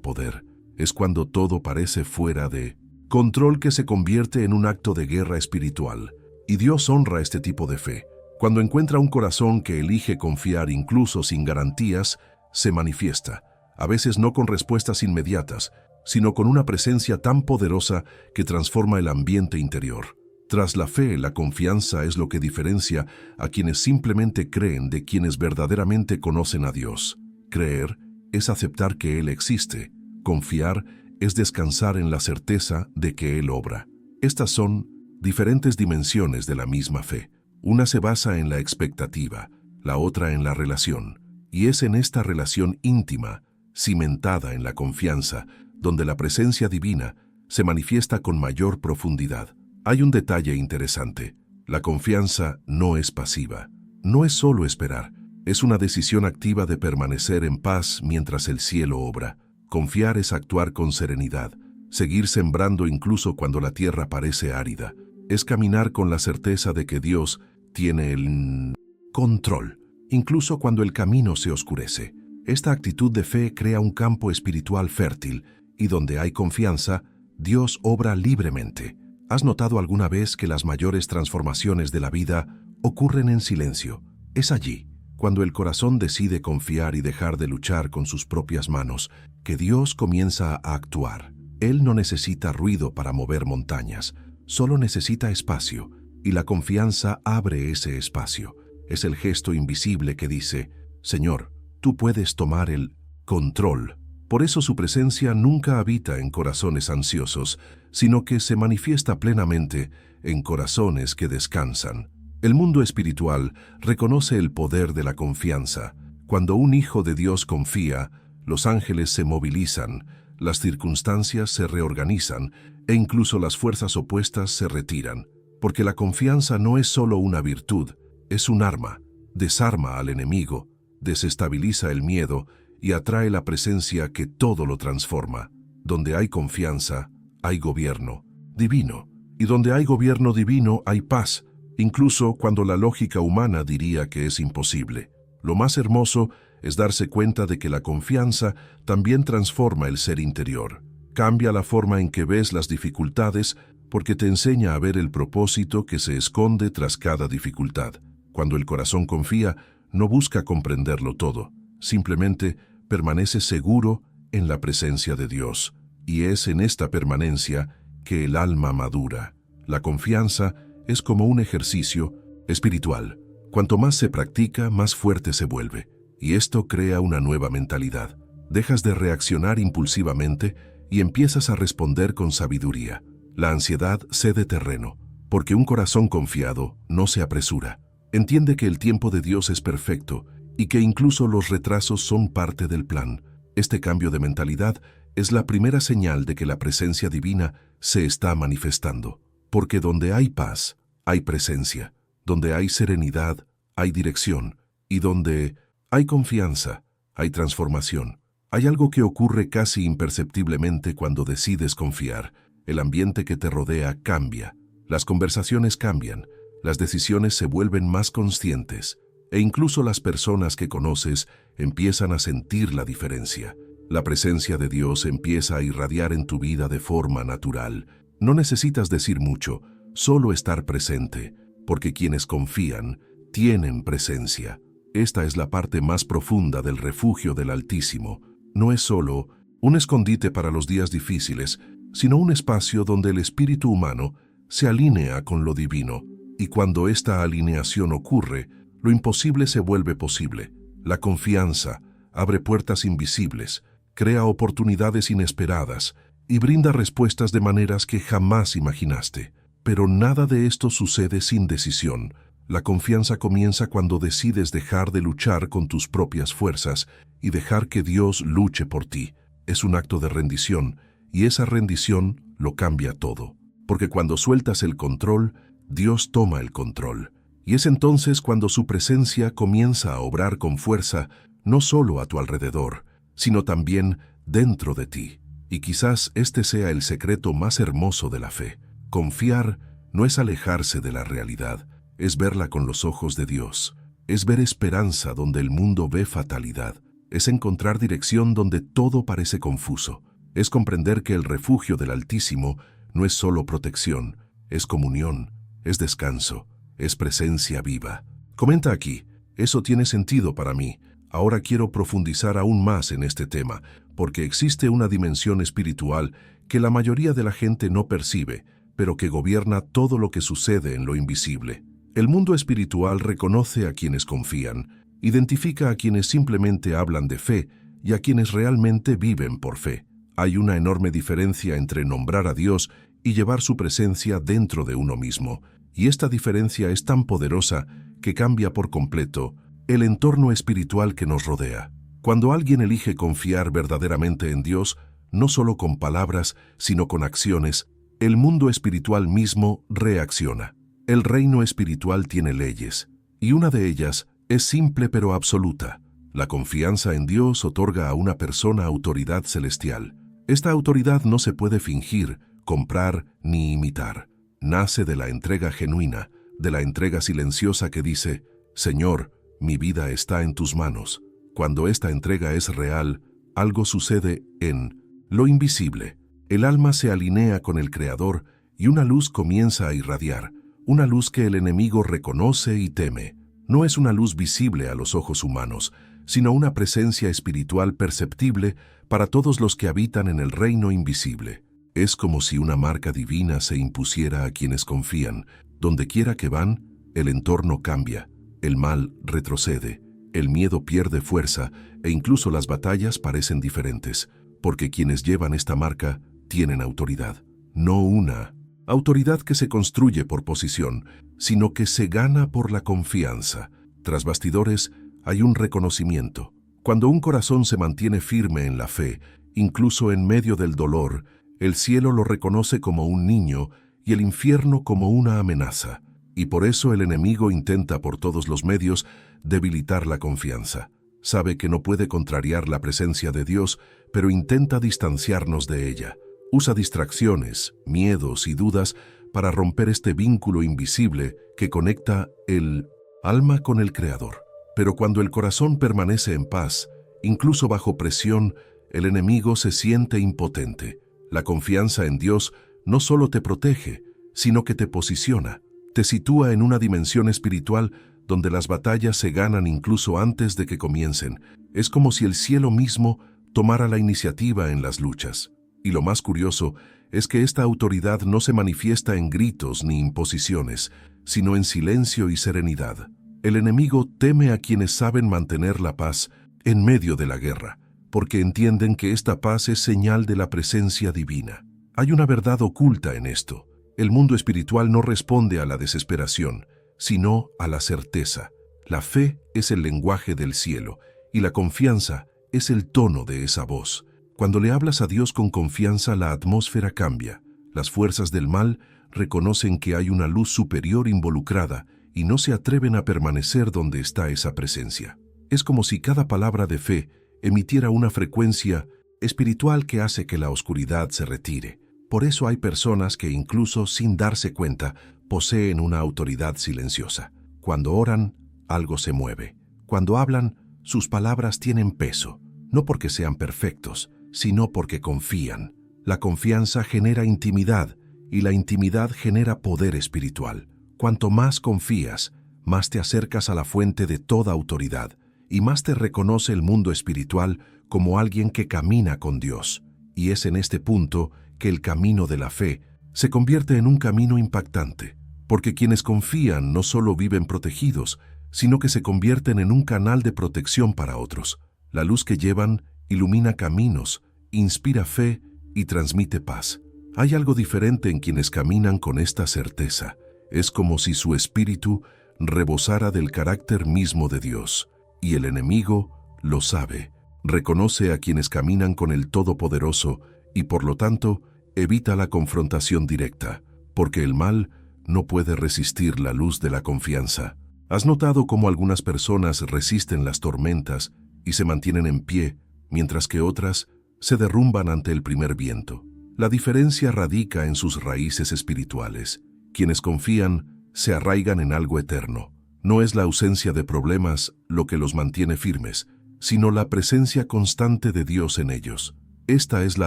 poder. Es cuando todo parece fuera de control que se convierte en un acto de guerra espiritual. Y Dios honra este tipo de fe. Cuando encuentra un corazón que elige confiar incluso sin garantías, se manifiesta. A veces no con respuestas inmediatas, sino con una presencia tan poderosa que transforma el ambiente interior. Tras la fe, la confianza es lo que diferencia a quienes simplemente creen de quienes verdaderamente conocen a Dios. Creer es aceptar que Él existe. Confiar es descansar en la certeza de que Él obra. Estas son diferentes dimensiones de la misma fe. Una se basa en la expectativa, la otra en la relación. Y es en esta relación íntima, cimentada en la confianza, donde la presencia divina se manifiesta con mayor profundidad. Hay un detalle interesante. La confianza no es pasiva. No es solo esperar. Es una decisión activa de permanecer en paz mientras el cielo obra. Confiar es actuar con serenidad, seguir sembrando incluso cuando la tierra parece árida. Es caminar con la certeza de que Dios tiene el control, incluso cuando el camino se oscurece. Esta actitud de fe crea un campo espiritual fértil, y donde hay confianza, Dios obra libremente. ¿Has notado alguna vez que las mayores transformaciones de la vida ocurren en silencio? Es allí, cuando el corazón decide confiar y dejar de luchar con sus propias manos, que Dios comienza a actuar. Él no necesita ruido para mover montañas, solo necesita espacio, y la confianza abre ese espacio. Es el gesto invisible que dice, «Señor, tú puedes tomar el control». Por eso su presencia nunca habita en corazones ansiosos, sino que se manifiesta plenamente en corazones que descansan. El mundo espiritual reconoce el poder de la confianza. Cuando un hijo de Dios confía, los ángeles se movilizan, las circunstancias se reorganizan e incluso las fuerzas opuestas se retiran. Porque la confianza no es solo una virtud, es un arma. Desarma al enemigo, desestabiliza el miedo y atrae la presencia que todo lo transforma. Donde hay confianza, hay gobierno divino. Y donde hay gobierno divino, hay paz, incluso cuando la lógica humana diría que es imposible. Lo más hermoso es darse cuenta de que la confianza también transforma el ser interior. Cambia la forma en que ves las dificultades porque te enseña a ver el propósito que se esconde tras cada dificultad. Cuando el corazón confía, no busca comprenderlo todo, simplemente permanece seguro en la presencia de Dios. Y es en esta permanencia que el alma madura. La confianza es como un ejercicio espiritual. Cuanto más se practica, más fuerte se vuelve. Y esto crea una nueva mentalidad. Dejas de reaccionar impulsivamente y empiezas a responder con sabiduría. La ansiedad cede terreno, porque un corazón confiado no se apresura. Entiende que el tiempo de Dios es perfecto y que incluso los retrasos son parte del plan. Este cambio de mentalidad es la primera señal de que la presencia divina se está manifestando. Porque donde hay paz, hay presencia. Donde hay serenidad, hay dirección. Y donde hay confianza, hay transformación. Hay algo que ocurre casi imperceptiblemente cuando decides confiar. El ambiente que te rodea cambia. Las conversaciones cambian. Las decisiones se vuelven más conscientes. E incluso las personas que conoces empiezan a sentir la diferencia. La presencia de Dios empieza a irradiar en tu vida de forma natural. No necesitas decir mucho, solo estar presente, porque quienes confían tienen presencia. Esta es la parte más profunda del refugio del Altísimo. No es solo un escondite para los días difíciles, sino un espacio donde el espíritu humano se alinea con lo divino. Y cuando esta alineación ocurre, lo imposible se vuelve posible. La confianza abre puertas invisibles, crea oportunidades inesperadas y brinda respuestas de maneras que jamás imaginaste. Pero nada de esto sucede sin decisión. La confianza comienza cuando decides dejar de luchar con tus propias fuerzas y dejar que Dios luche por ti. Es un acto de rendición, y esa rendición lo cambia todo. Porque cuando sueltas el control, Dios toma el control. Y es entonces cuando su presencia comienza a obrar con fuerza, no solo a tu alrededor, sino también dentro de ti. Y quizás este sea el secreto más hermoso de la fe. Confiar no es alejarse de la realidad, es verla con los ojos de Dios. Es ver esperanza donde el mundo ve fatalidad. Es encontrar dirección donde todo parece confuso. Es comprender que el refugio del Altísimo no es solo protección, es comunión, es descanso, es presencia viva. Comenta aquí, eso tiene sentido para mí. Ahora quiero profundizar aún más en este tema, porque existe una dimensión espiritual que la mayoría de la gente no percibe, pero que gobierna todo lo que sucede en lo invisible. El mundo espiritual reconoce a quienes confían, identifica a quienes simplemente hablan de fe y a quienes realmente viven por fe. Hay una enorme diferencia entre nombrar a Dios y llevar su presencia dentro de uno mismo, y esta diferencia es tan poderosa que cambia por completo el entorno espiritual que nos rodea. Cuando alguien elige confiar verdaderamente en Dios, no solo con palabras, sino con acciones, el mundo espiritual mismo reacciona. El reino espiritual tiene leyes, y una de ellas es simple pero absoluta. La confianza en Dios otorga a una persona autoridad celestial. Esta autoridad no se puede fingir, comprar ni imitar. Nace de la entrega genuina, de la entrega silenciosa que dice, Señor, mi vida está en tus manos. Cuando esta entrega es real, algo sucede en lo invisible. El alma se alinea con el Creador y una luz comienza a irradiar, una luz que el enemigo reconoce y teme. No es una luz visible a los ojos humanos, sino una presencia espiritual perceptible para todos los que habitan en el reino invisible. Es como si una marca divina se impusiera a quienes confían. Donde quiera que van, el entorno cambia, el mal retrocede, el miedo pierde fuerza e incluso las batallas parecen diferentes, porque quienes llevan esta marca tienen autoridad. No una autoridad que se construye por posición, sino que se gana por la confianza. Tras bastidores hay un reconocimiento. Cuando un corazón se mantiene firme en la fe, incluso en medio del dolor, el cielo lo reconoce como un niño y el infierno como una amenaza. Y por eso el enemigo intenta por todos los medios debilitar la confianza. Sabe que no puede contrariar la presencia de Dios, pero intenta distanciarnos de ella. Usa distracciones, miedos y dudas para romper este vínculo invisible que conecta el alma con el Creador. Pero cuando el corazón permanece en paz, incluso bajo presión, el enemigo se siente impotente. La confianza en Dios no solo te protege, sino que te posiciona. Te sitúa en una dimensión espiritual donde las batallas se ganan incluso antes de que comiencen. Es como si el cielo mismo tomara la iniciativa en las luchas. Y lo más curioso es que esta autoridad no se manifiesta en gritos ni imposiciones, sino en silencio y serenidad. El enemigo teme a quienes saben mantener la paz en medio de la guerra, porque entienden que esta paz es señal de la presencia divina. Hay una verdad oculta en esto. El mundo espiritual no responde a la desesperación, sino a la certeza. La fe es el lenguaje del cielo, y la confianza es el tono de esa voz. Cuando le hablas a Dios con confianza, la atmósfera cambia. Las fuerzas del mal reconocen que hay una luz superior involucrada y no se atreven a permanecer donde está esa presencia. Es como si cada palabra de fe emitiera una frecuencia espiritual que hace que la oscuridad se retire. Por eso hay personas que incluso sin darse cuenta poseen una autoridad silenciosa. Cuando oran, algo se mueve. Cuando hablan, sus palabras tienen peso, no porque sean perfectos, sino porque confían. La confianza genera intimidad y la intimidad genera poder espiritual. Cuanto más confías, más te acercas a la fuente de toda autoridad y más te reconoce el mundo espiritual como alguien que camina con Dios. Y es en este punto que el camino de la fe se convierte en un camino impactante, porque quienes confían no solo viven protegidos, sino que se convierten en un canal de protección para otros. La luz que llevan ilumina caminos, inspira fe y transmite paz. Hay algo diferente en quienes caminan con esta certeza. Es como si su espíritu rebosara del carácter mismo de Dios, y el enemigo lo sabe. Reconoce a quienes caminan con el Todopoderoso y por lo tanto evita la confrontación directa, porque el mal no puede resistir la luz de la confianza. ¿Has notado cómo algunas personas resisten las tormentas y se mantienen en pie, mientras que otras se derrumban ante el primer viento? La diferencia radica en sus raíces espirituales. Quienes confían se arraigan en algo eterno. No es la ausencia de problemas lo que los mantiene firmes, sino la presencia constante de Dios en ellos. Esta es la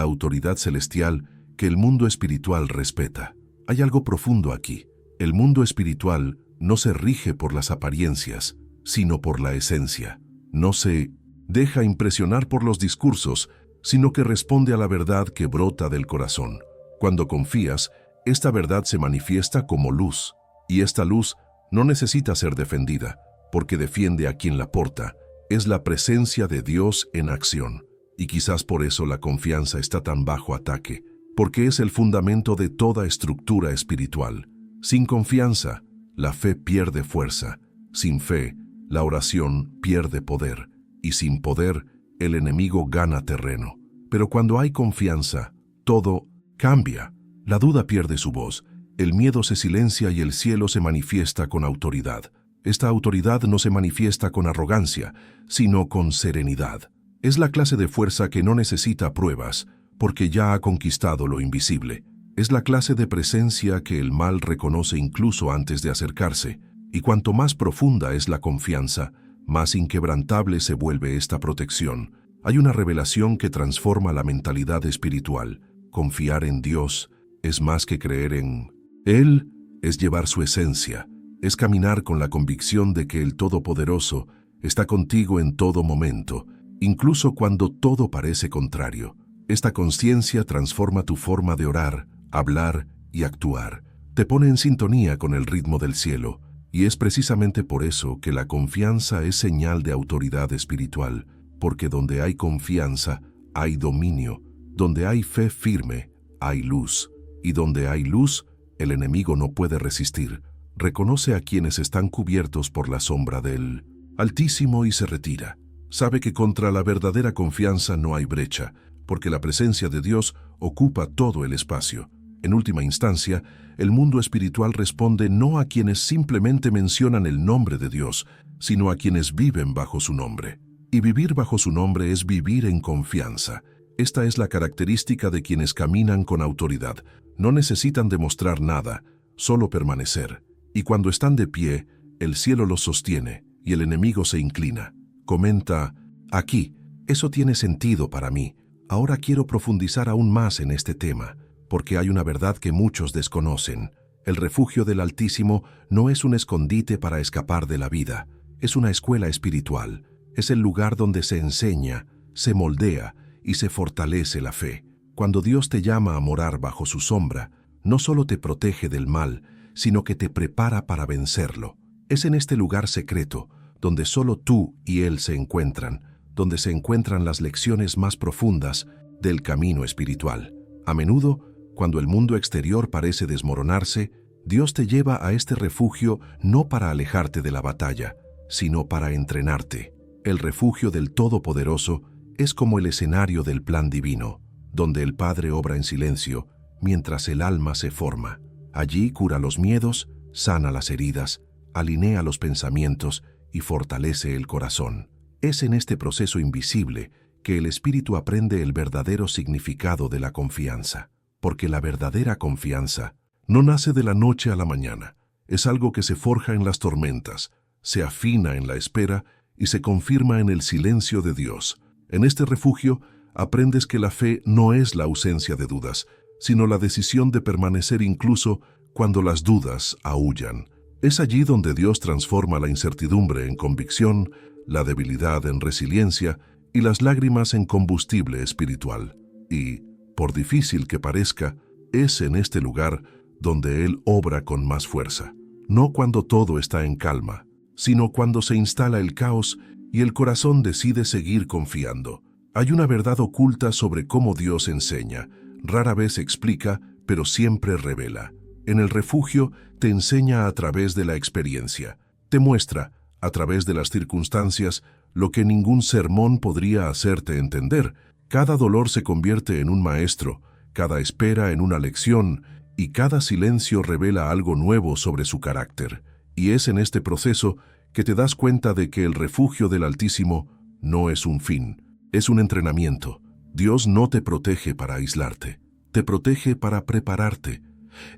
autoridad celestial que el mundo espiritual respeta. Hay algo profundo aquí. El mundo espiritual no se rige por las apariencias, sino por la esencia. No se deja impresionar por los discursos, sino que responde a la verdad que brota del corazón. Cuando confías, esta verdad se manifiesta como luz, y esta luz no necesita ser defendida, porque defiende a quien la porta. Es la presencia de Dios en acción. Y quizás por eso la confianza está tan bajo ataque, porque es el fundamento de toda estructura espiritual. Sin confianza, la fe pierde fuerza. Sin fe, la oración pierde poder. Y sin poder, el enemigo gana terreno. Pero cuando hay confianza, todo cambia. La duda pierde su voz, el miedo se silencia y el cielo se manifiesta con autoridad. Esta autoridad no se manifiesta con arrogancia, sino con serenidad. Es la clase de fuerza que no necesita pruebas, porque ya ha conquistado lo invisible. Es la clase de presencia que el mal reconoce incluso antes de acercarse, y cuanto más profunda es la confianza, más inquebrantable se vuelve esta protección. Hay una revelación que transforma la mentalidad espiritual. Confiar en Dios es más que creer en Él, es llevar su esencia, es caminar con la convicción de que el Todopoderoso está contigo en todo momento, incluso cuando todo parece contrario. Esta conciencia transforma tu forma de orar, hablar y actuar. Te pone en sintonía con el ritmo del cielo, y es precisamente por eso que la confianza es señal de autoridad espiritual, porque donde hay confianza, hay dominio, donde hay fe firme, hay luz, y donde hay luz, el enemigo no puede resistir. Reconoce a quienes están cubiertos por la sombra del Altísimo y se retira. Sabe que contra la verdadera confianza no hay brecha, porque la presencia de Dios ocupa todo el espacio. En última instancia, el mundo espiritual responde no a quienes simplemente mencionan el nombre de Dios, sino a quienes viven bajo su nombre. Y vivir bajo su nombre es vivir en confianza. Esta es la característica de quienes caminan con autoridad. No necesitan demostrar nada, solo permanecer. Y cuando están de pie, el cielo los sostiene y el enemigo se inclina. Comenta, aquí, eso tiene sentido para mí. Ahora quiero profundizar aún más en este tema, porque hay una verdad que muchos desconocen. El refugio del Altísimo no es un escondite para escapar de la vida, es una escuela espiritual. Es el lugar donde se enseña, se moldea y se fortalece la fe. Cuando Dios te llama a morar bajo su sombra, no solo te protege del mal, sino que te prepara para vencerlo. Es en este lugar secreto, donde solo tú y Él se encuentran, donde se encuentran las lecciones más profundas del camino espiritual. A menudo, cuando el mundo exterior parece desmoronarse, Dios te lleva a este refugio no para alejarte de la batalla, sino para entrenarte. El refugio del Todopoderoso es como el escenario del plan divino, donde el Padre obra en silencio mientras el alma se forma. Allí cura los miedos, sana las heridas, alinea los pensamientos y fortalece el corazón. Es en este proceso invisible que el espíritu aprende el verdadero significado de la confianza, porque la verdadera confianza no nace de la noche a la mañana. Es algo que se forja en las tormentas, se afina en la espera y se confirma en el silencio de Dios. En este refugio aprendes que la fe no es la ausencia de dudas, sino la decisión de permanecer incluso cuando las dudas aúllan. Es allí donde Dios transforma la incertidumbre en convicción, la debilidad en resiliencia y las lágrimas en combustible espiritual. Y, por difícil que parezca, es en este lugar donde Él obra con más fuerza. No cuando todo está en calma, sino cuando se instala el caos y el corazón decide seguir confiando. Hay una verdad oculta sobre cómo Dios enseña. Rara vez explica, pero siempre revela. En el refugio te enseña a través de la experiencia. Te muestra, a través de las circunstancias, lo que ningún sermón podría hacerte entender. Cada dolor se convierte en un maestro, cada espera en una lección, y cada silencio revela algo nuevo sobre su carácter. Y es en este proceso que te das cuenta de que el refugio del Altísimo no es un fin, es un entrenamiento. Dios no te protege para aislarte, te protege para prepararte.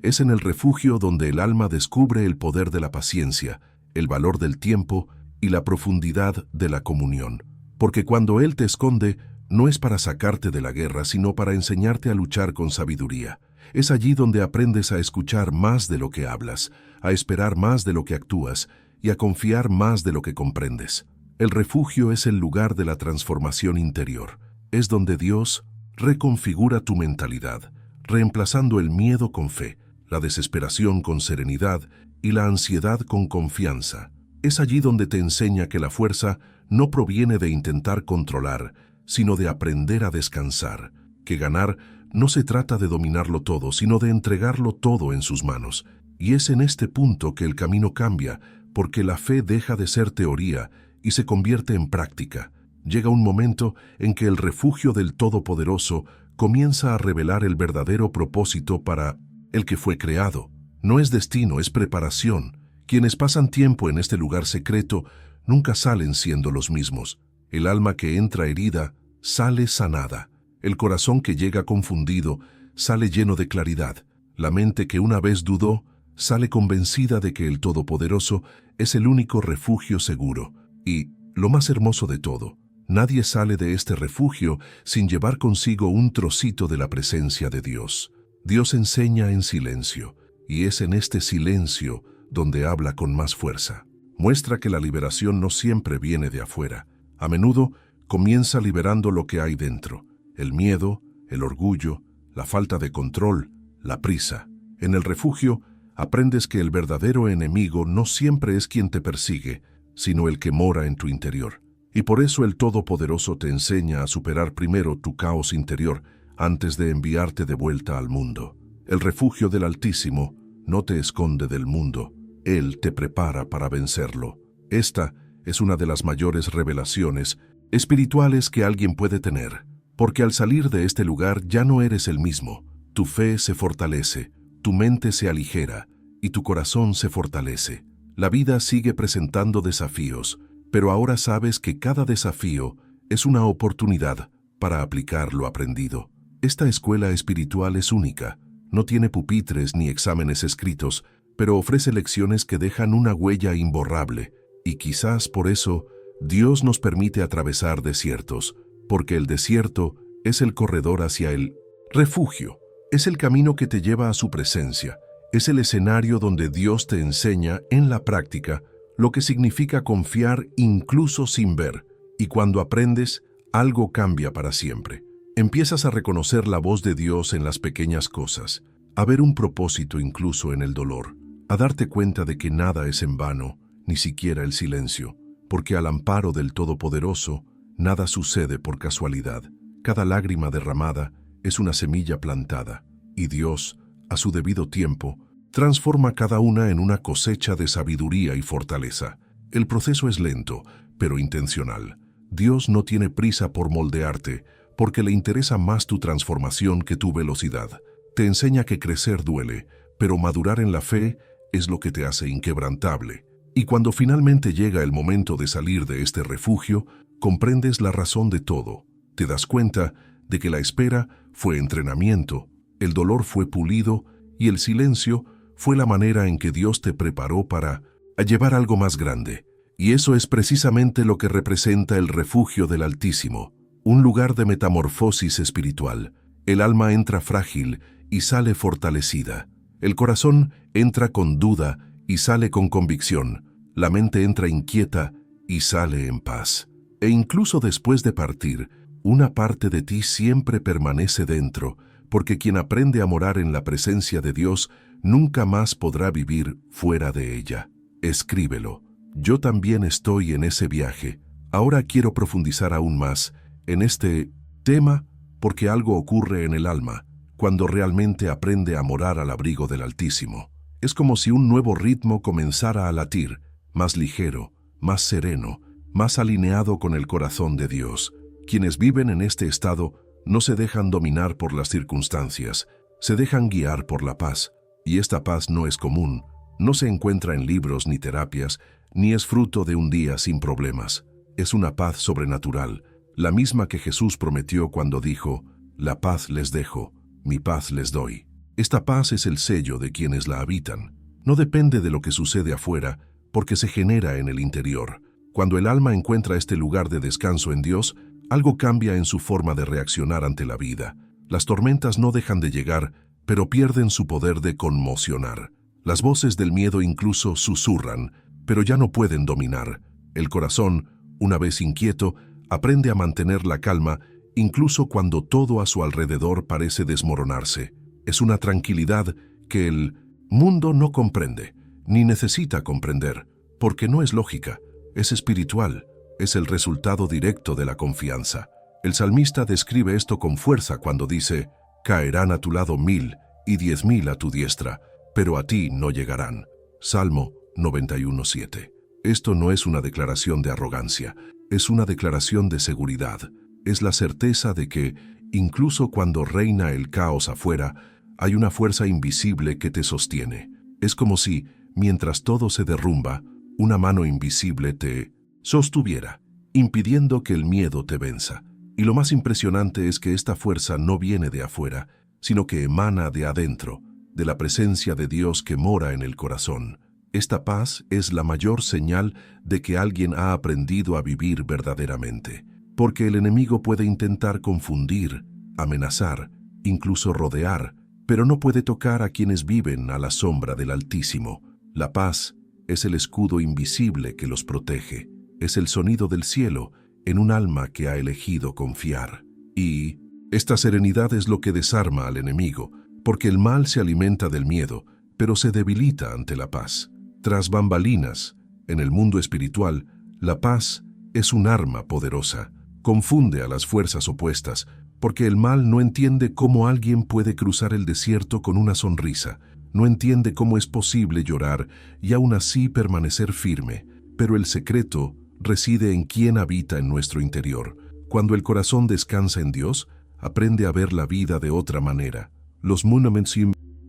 Es en el refugio donde el alma descubre el poder de la paciencia, el valor del tiempo y la profundidad de la comunión. Porque cuando Él te esconde, no es para sacarte de la guerra, sino para enseñarte a luchar con sabiduría. Es allí donde aprendes a escuchar más de lo que hablas, a esperar más de lo que actúas y a confiar más de lo que comprendes. El refugio es el lugar de la transformación interior. Es donde Dios reconfigura tu mentalidad, reemplazando el miedo con fe, la desesperación con serenidad y la ansiedad con confianza. Es allí donde te enseña que la fuerza no proviene de intentar controlar, sino de aprender a descansar, que ganar no se trata de dominarlo todo, sino de entregarlo todo en sus manos. Y es en este punto que el camino cambia, porque la fe deja de ser teoría y se convierte en práctica. Llega un momento en que el refugio del Todopoderoso comienza a revelar el verdadero propósito para el que fue creado. No es destino, es preparación. Quienes pasan tiempo en este lugar secreto nunca salen siendo los mismos. El alma que entra herida sale sanada. El corazón que llega confundido sale lleno de claridad. La mente que una vez dudó sale convencida de que el Todopoderoso es el único refugio seguro. Y, lo más hermoso de todo, nadie sale de este refugio sin llevar consigo un trocito de la presencia de Dios. Dios enseña en silencio, y es en este silencio donde habla con más fuerza. Muestra que la liberación no siempre viene de afuera. A menudo comienza liberando lo que hay dentro: el miedo, el orgullo, la falta de control, la prisa. En el refugio aprendes que el verdadero enemigo no siempre es quien te persigue, sino el que mora en tu interior. Y por eso el Todopoderoso te enseña a superar primero tu caos interior antes de enviarte de vuelta al mundo. El refugio del Altísimo no te esconde del mundo, Él te prepara para vencerlo. Esta es una de las mayores revelaciones espirituales que alguien puede tener, porque al salir de este lugar ya no eres el mismo. Tu fe se fortalece, tu mente se aligera y tu corazón se fortalece. La vida sigue presentando desafíos, pero ahora sabes que cada desafío es una oportunidad para aplicar lo aprendido. Esta escuela espiritual es única, no tiene pupitres ni exámenes escritos, pero ofrece lecciones que dejan una huella imborrable, y quizás por eso Dios nos permite atravesar desiertos, porque el desierto es el corredor hacia el refugio, es el camino que te lleva a su presencia, es el escenario donde Dios te enseña en la práctica lo que significa confiar incluso sin ver, y cuando aprendes, algo cambia para siempre. Empiezas a reconocer la voz de Dios en las pequeñas cosas, a ver un propósito incluso en el dolor, a darte cuenta de que nada es en vano, ni siquiera el silencio, porque al amparo del Todopoderoso, nada sucede por casualidad. Cada lágrima derramada es una semilla plantada, y Dios, a su debido tiempo, transforma cada una en una cosecha de sabiduría y fortaleza. El proceso es lento, pero intencional. Dios no tiene prisa por moldearte, porque le interesa más tu transformación que tu velocidad. Te enseña que crecer duele, pero madurar en la fe es lo que te hace inquebrantable. Y cuando finalmente llega el momento de salir de este refugio, comprendes la razón de todo. Te das cuenta de que la espera fue entrenamiento, el dolor fue pulido y el silencio fue la manera en que Dios te preparó para llevar algo más grande. Y eso es precisamente lo que representa el refugio del Altísimo, un lugar de metamorfosis espiritual. El alma entra frágil y sale fortalecida. El corazón entra con duda y sale con convicción. La mente entra inquieta y sale en paz. E incluso después de partir, una parte de ti siempre permanece dentro, porque quien aprende a morar en la presencia de Dios nunca más podrá vivir fuera de ella. Escríbelo. Yo también estoy en ese viaje. Ahora quiero profundizar aún más en este tema porque algo ocurre en el alma cuando realmente aprende a morar al abrigo del Altísimo. Es como si un nuevo ritmo comenzara a latir, más ligero, más sereno, más alineado con el corazón de Dios. Quienes viven en este estado no se dejan dominar por las circunstancias, se dejan guiar por la paz. Y esta paz no es común, no se encuentra en libros ni terapias, ni es fruto de un día sin problemas. Es una paz sobrenatural, la misma que Jesús prometió cuando dijo, «La paz les dejo, mi paz les doy». Esta paz es el sello de quienes la habitan. No depende de lo que sucede afuera, porque se genera en el interior. Cuando el alma encuentra este lugar de descanso en Dios, algo cambia en su forma de reaccionar ante la vida. Las tormentas no dejan de llegar, pero pierden su poder de conmocionar. Las voces del miedo incluso susurran, pero ya no pueden dominar. El corazón, una vez inquieto, aprende a mantener la calma, incluso cuando todo a su alrededor parece desmoronarse. Es una tranquilidad que el mundo no comprende, ni necesita comprender, porque no es lógica, es espiritual, es el resultado directo de la confianza. El salmista describe esto con fuerza cuando dice, «Caerán a tu lado 1000 y 10.000 a tu diestra, pero a ti no llegarán». Salmo 91:7. Esto no es una declaración de arrogancia, es una declaración de seguridad. Es la certeza de que, incluso cuando reina el caos afuera, hay una fuerza invisible que te sostiene. Es como si, mientras todo se derrumba, una mano invisible te sostuviera, impidiendo que el miedo te venza. Y lo más impresionante es que esta fuerza no viene de afuera, sino que emana de adentro, de la presencia de Dios que mora en el corazón. Esta paz es la mayor señal de que alguien ha aprendido a vivir verdaderamente, porque el enemigo puede intentar confundir, amenazar, incluso rodear, pero no puede tocar a quienes viven a la sombra del Altísimo. La paz es el escudo invisible que los protege, es el sonido del cielo en un alma que ha elegido confiar. Y esta serenidad es lo que desarma al enemigo, porque el mal se alimenta del miedo, pero se debilita ante la paz. Tras bambalinas, en el mundo espiritual, la paz es un arma poderosa. Confunde a las fuerzas opuestas, porque el mal no entiende cómo alguien puede cruzar el desierto con una sonrisa, no entiende cómo es posible llorar y aún así permanecer firme, pero el secreto reside en quien habita en nuestro interior. Cuando el corazón descansa en Dios, aprende a ver la vida de otra manera. Los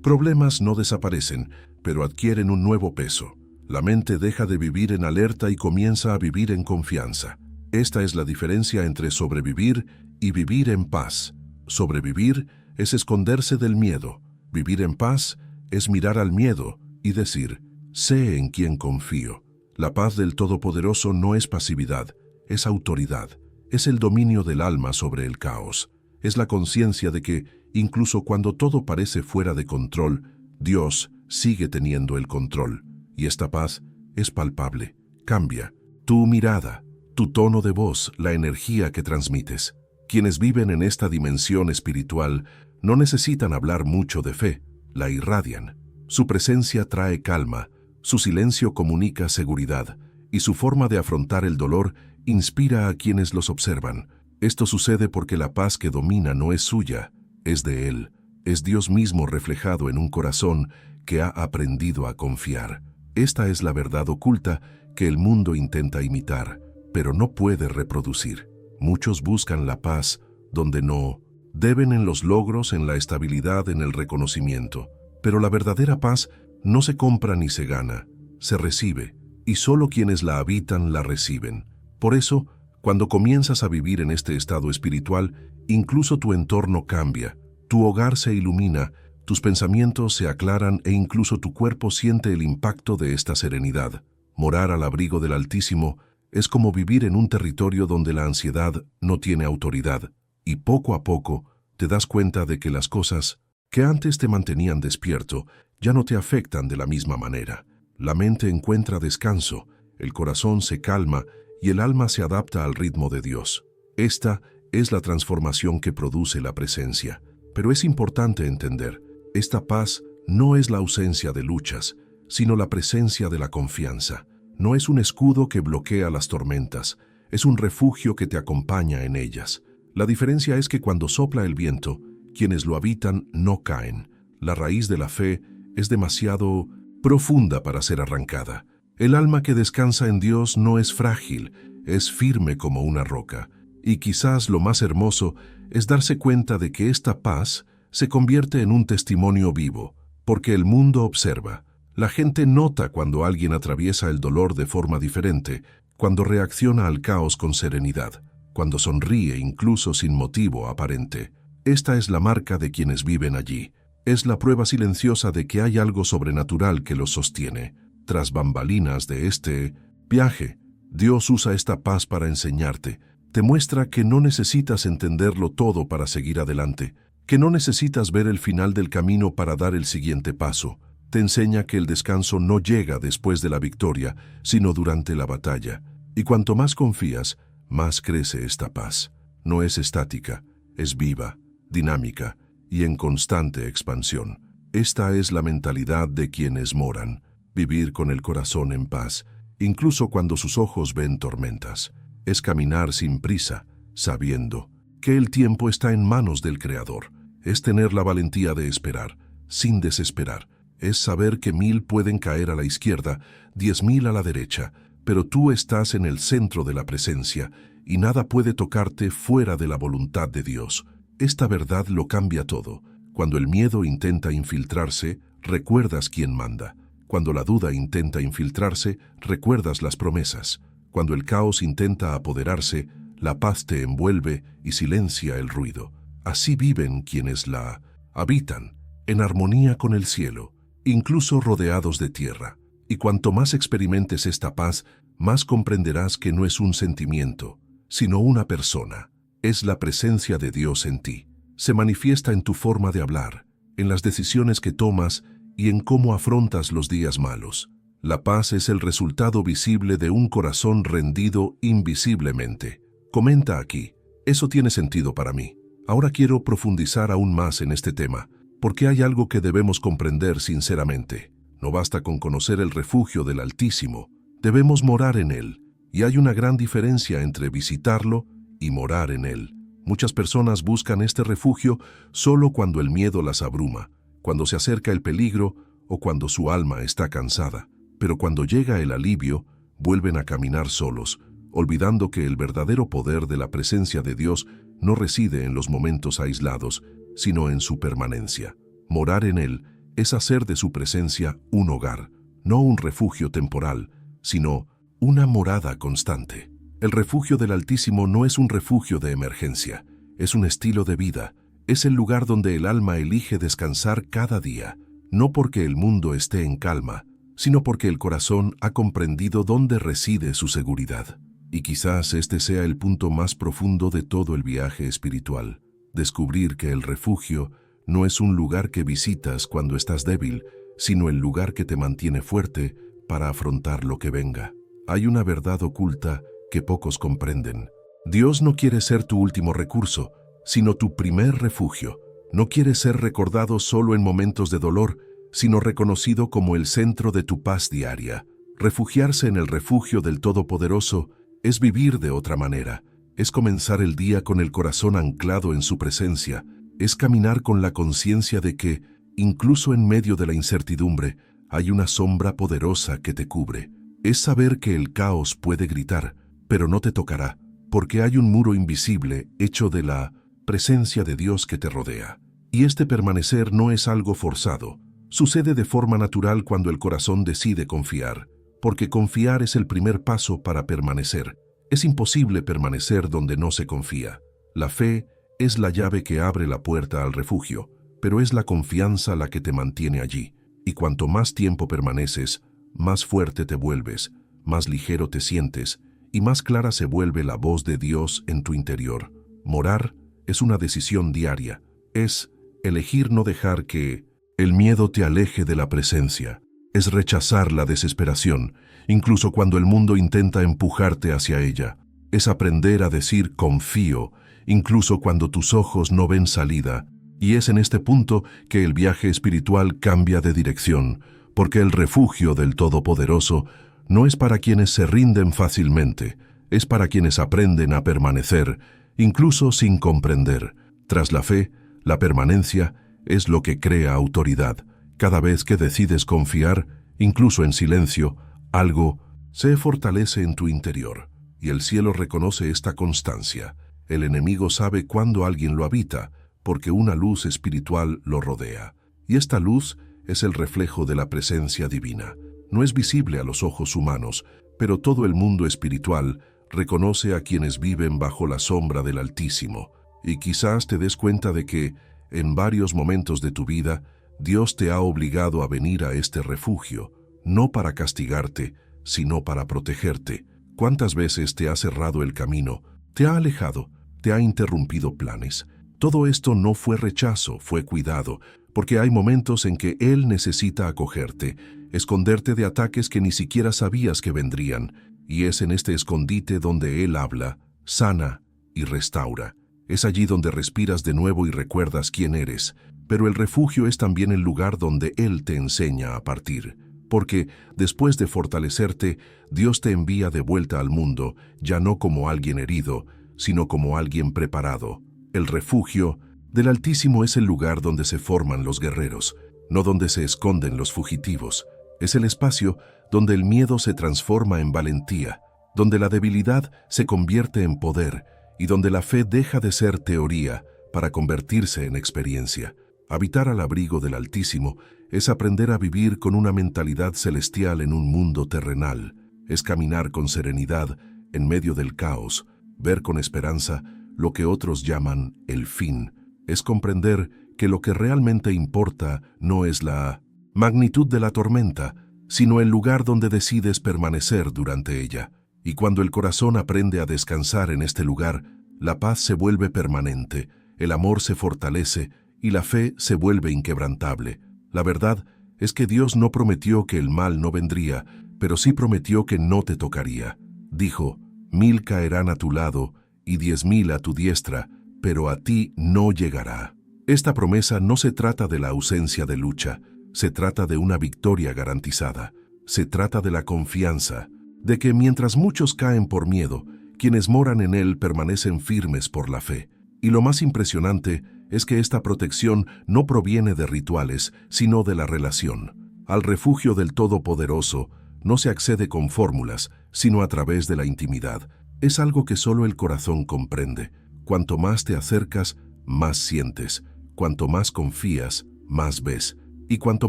problemas no desaparecen, pero adquieren un nuevo peso. La mente deja de vivir en alerta y comienza a vivir en confianza. Esta es la diferencia entre sobrevivir y vivir en paz. Sobrevivir es esconderse del miedo. Vivir en paz es mirar al miedo y decir, sé en quién confío. La paz del Todopoderoso no es pasividad, es autoridad. Es el dominio del alma sobre el caos. Es la conciencia de que, incluso cuando todo parece fuera de control, Dios sigue teniendo el control. Y esta paz es palpable. Cambia tu mirada, tu tono de voz, la energía que transmites. Quienes viven en esta dimensión espiritual no necesitan hablar mucho de fe, la irradian. Su presencia trae calma, su silencio comunica seguridad, y su forma de afrontar el dolor inspira a quienes los observan. Esto sucede porque la paz que domina no es suya, es de Él. Es Dios mismo reflejado en un corazón que ha aprendido a confiar. Esta es la verdad oculta que el mundo intenta imitar, pero no puede reproducir. Muchos buscan la paz donde no. Deben en los logros, en la estabilidad, en el reconocimiento. Pero la verdadera paz no se compra ni se gana, se recibe, y solo quienes la habitan la reciben. Por eso, cuando comienzas a vivir en este estado espiritual, incluso tu entorno cambia, tu hogar se ilumina, tus pensamientos se aclaran e incluso tu cuerpo siente el impacto de esta serenidad. Morar al abrigo del Altísimo es como vivir en un territorio donde la ansiedad no tiene autoridad, y poco a poco te das cuenta de que las cosas que antes te mantenían despierto ya no te afectan de la misma manera. La mente encuentra descanso, el corazón se calma y el alma se adapta al ritmo de Dios. Esta es la transformación que produce la presencia. Pero es importante entender, esta paz no es la ausencia de luchas, sino la presencia de la confianza. No es un escudo que bloquea las tormentas, es un refugio que te acompaña en ellas. La diferencia es que cuando sopla el viento, quienes lo habitan no caen. La raíz de la fe es demasiado profunda para ser arrancada. El alma que descansa en Dios no es frágil, es firme como una roca. Y quizás lo más hermoso es darse cuenta de que esta paz se convierte en un testimonio vivo, porque el mundo observa. La gente nota cuando alguien atraviesa el dolor de forma diferente, cuando reacciona al caos con serenidad, cuando sonríe incluso sin motivo aparente. Esta es la marca de quienes viven allí. Es la prueba silenciosa de que hay algo sobrenatural que los sostiene. Tras bambalinas de este viaje, Dios usa esta paz para enseñarte. Te muestra que no necesitas entenderlo todo para seguir adelante, que no necesitas ver el final del camino para dar el siguiente paso. Te enseña que el descanso no llega después de la victoria, sino durante la batalla. Y cuanto más confías, más crece esta paz. No es estática, es viva, dinámica y en constante expansión. Esta es la mentalidad de quienes moran, vivir con el corazón en paz, incluso cuando sus ojos ven tormentas. Es caminar sin prisa, sabiendo que el tiempo está en manos del Creador. Es tener la valentía de esperar, sin desesperar. Es saber que 1000 pueden caer a la izquierda, 10.000 a la derecha, pero tú estás en el centro de la presencia y nada puede tocarte fuera de la voluntad de Dios. Esta verdad lo cambia todo. Cuando el miedo intenta infiltrarse, recuerdas quién manda. Cuando la duda intenta infiltrarse, recuerdas las promesas. Cuando el caos intenta apoderarse, la paz te envuelve y silencia el ruido. Así viven quienes la habitan, en armonía con el cielo, incluso rodeados de tierra. Y cuanto más experimentes esta paz, más comprenderás que no es un sentimiento, sino una persona. Es la presencia de Dios en ti. Se manifiesta en tu forma de hablar, en las decisiones que tomas y en cómo afrontas los días malos. La paz es el resultado visible de un corazón rendido invisiblemente. Comenta aquí, eso tiene sentido para mí. Ahora quiero profundizar aún más en este tema, porque hay algo que debemos comprender sinceramente. No basta con conocer el refugio del Altísimo, debemos morar en él. Y hay una gran diferencia entre visitarlo y morar en él. Muchas personas buscan este refugio solo cuando el miedo las abruma, cuando se acerca el peligro o cuando su alma está cansada. Pero cuando llega el alivio, vuelven a caminar solos, olvidando que el verdadero poder de la presencia de Dios no reside en los momentos aislados, sino en su permanencia. Morar en Él es hacer de su presencia un hogar, no un refugio temporal, sino una morada constante. El refugio del Altísimo no es un refugio de emergencia, es un estilo de vida, es el lugar donde el alma elige descansar cada día, no porque el mundo esté en calma, sino porque el corazón ha comprendido dónde reside su seguridad. Y quizás este sea el punto más profundo de todo el viaje espiritual, descubrir que el refugio no es un lugar que visitas cuando estás débil, sino el lugar que te mantiene fuerte para afrontar lo que venga. Hay una verdad oculta que pocos comprenden. Dios no quiere ser tu último recurso, sino tu primer refugio. No quiere ser recordado solo en momentos de dolor, sino reconocido como el centro de tu paz diaria. Refugiarse en el refugio del Todopoderoso es vivir de otra manera, es comenzar el día con el corazón anclado en su presencia, es caminar con la conciencia de que, incluso en medio de la incertidumbre, hay una sombra poderosa que te cubre. Es saber que el caos puede gritar, pero no te tocará, porque hay un muro invisible hecho de la presencia de Dios que te rodea. Y este permanecer no es algo forzado. Sucede de forma natural cuando el corazón decide confiar, porque confiar es el primer paso para permanecer. Es imposible permanecer donde no se confía. La fe es la llave que abre la puerta al refugio, pero es la confianza la que te mantiene allí. Y cuanto más tiempo permaneces, más fuerte te vuelves, más ligero te sientes, y más clara se vuelve la voz de Dios en tu interior. Morar es una decisión diaria, es elegir no dejar que el miedo te aleje de la presencia, es rechazar la desesperación, incluso cuando el mundo intenta empujarte hacia ella, es aprender a decir confío, incluso cuando tus ojos no ven salida, y es en este punto que el viaje espiritual cambia de dirección, porque el refugio del Todopoderoso no es para quienes se rinden fácilmente, es para quienes aprenden a permanecer, incluso sin comprender. Tras la fe, la permanencia es lo que crea autoridad. Cada vez que decides confiar, incluso en silencio, algo se fortalece en tu interior, y el cielo reconoce esta constancia. El enemigo sabe cuándo alguien lo habita, porque una luz espiritual lo rodea, y esta luz es el reflejo de la presencia divina. No es visible a los ojos humanos, pero todo el mundo espiritual reconoce a quienes viven bajo la sombra del Altísimo, y quizás te des cuenta de que, en varios momentos de tu vida, Dios te ha obligado a venir a este refugio, no para castigarte, sino para protegerte. ¿Cuántas veces te ha cerrado el camino, te ha alejado, te ha interrumpido planes? Todo esto no fue rechazo, fue cuidado, porque hay momentos en que Él necesita acogerte, esconderte de ataques que ni siquiera sabías que vendrían, y es en este escondite donde Él habla, sana y restaura. Es allí donde respiras de nuevo y recuerdas quién eres, pero el refugio es también el lugar donde Él te enseña a partir, porque después de fortalecerte, Dios te envía de vuelta al mundo, ya no como alguien herido, sino como alguien preparado. El refugio del Altísimo es el lugar donde se forman los guerreros, no donde se esconden los fugitivos. Es el espacio donde el miedo se transforma en valentía, donde la debilidad se convierte en poder y donde la fe deja de ser teoría para convertirse en experiencia. Habitar al abrigo del Altísimo es aprender a vivir con una mentalidad celestial en un mundo terrenal, es caminar con serenidad en medio del caos, ver con esperanza lo que otros llaman el fin, es comprender que lo que realmente importa no es la magnitud de la tormenta, sino el lugar donde decides permanecer durante ella. Y cuando el corazón aprende a descansar en este lugar, la paz se vuelve permanente, el amor se fortalece y la fe se vuelve inquebrantable. La verdad es que Dios no prometió que el mal no vendría, pero sí prometió que no te tocaría. Dijo, 1000 caerán a tu lado y 10.000 a tu diestra, pero a ti no llegará. Esta promesa no se trata de la ausencia de lucha, se trata de una victoria garantizada. Se trata de la confianza, de que mientras muchos caen por miedo, quienes moran en Él permanecen firmes por la fe. Y lo más impresionante es que esta protección no proviene de rituales, sino de la relación. Al refugio del Todopoderoso no se accede con fórmulas, sino a través de la intimidad. Es algo que solo el corazón comprende. Cuanto más te acercas, más sientes. Cuanto más confías, más ves. Y cuanto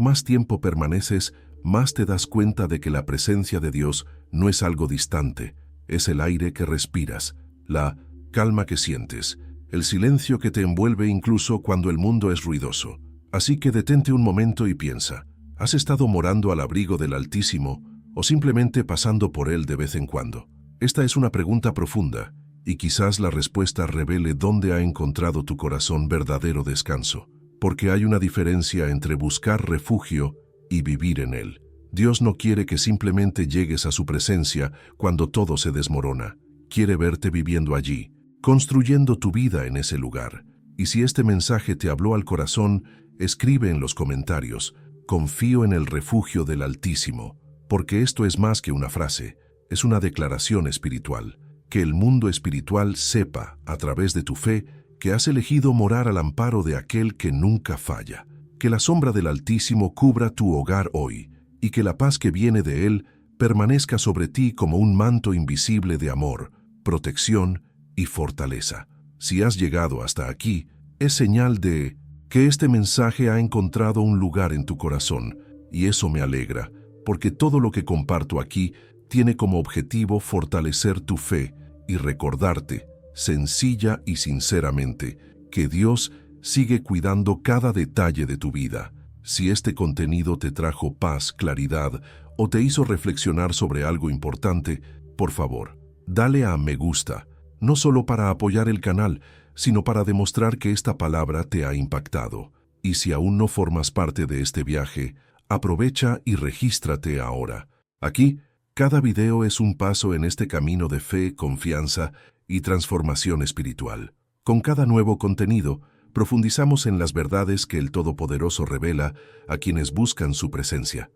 más tiempo permaneces, más te das cuenta de que la presencia de Dios no es algo distante, es el aire que respiras, la calma que sientes, el silencio que te envuelve incluso cuando el mundo es ruidoso. Así que detente un momento y piensa, ¿has estado morando al abrigo del Altísimo o simplemente pasando por él de vez en cuando? Esta es una pregunta profunda, y quizás la respuesta revele dónde ha encontrado tu corazón verdadero descanso, porque hay una diferencia entre buscar refugio y vivir en él. Dios no quiere que simplemente llegues a su presencia cuando todo se desmorona. Quiere verte viviendo allí, construyendo tu vida en ese lugar. Y si este mensaje te habló al corazón, escribe en los comentarios: confío en el refugio del Altísimo, porque esto es más que una frase, es una declaración espiritual. Que el mundo espiritual sepa, a través de tu fe, que has elegido morar al amparo de aquel que nunca falla. Que la sombra del Altísimo cubra tu hogar hoy, y que la paz que viene de Él permanezca sobre ti como un manto invisible de amor, protección y fortaleza. Si has llegado hasta aquí, es señal de que este mensaje ha encontrado un lugar en tu corazón, y eso me alegra, porque todo lo que comparto aquí tiene como objetivo fortalecer tu fe y recordarte, sencilla y sinceramente, que Dios sigue cuidando cada detalle de tu vida. Si este contenido te trajo paz, claridad o te hizo reflexionar sobre algo importante, por favor, dale a me gusta, no solo para apoyar el canal, sino para demostrar que esta palabra te ha impactado. Y si aún no formas parte de este viaje, aprovecha y regístrate ahora. Aquí, cada video es un paso en este camino de fe, confianza y transformación espiritual. Con cada nuevo contenido, profundizamos en las verdades que el Todopoderoso revela a quienes buscan su presencia.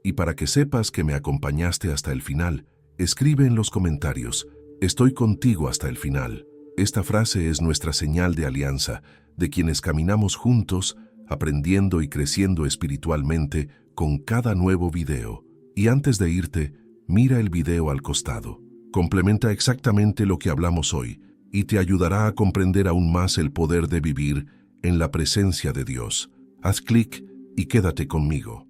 Y para que sepas que me acompañaste hasta el final, escribe en los comentarios: estoy contigo hasta el final. Esta frase es nuestra señal de alianza, de quienes caminamos juntos, aprendiendo y creciendo espiritualmente con cada nuevo video. Y antes de irte, mira el video al costado. Complementa exactamente lo que hablamos hoy y te ayudará a comprender aún más el poder de vivir en la presencia de Dios. Haz clic y quédate conmigo.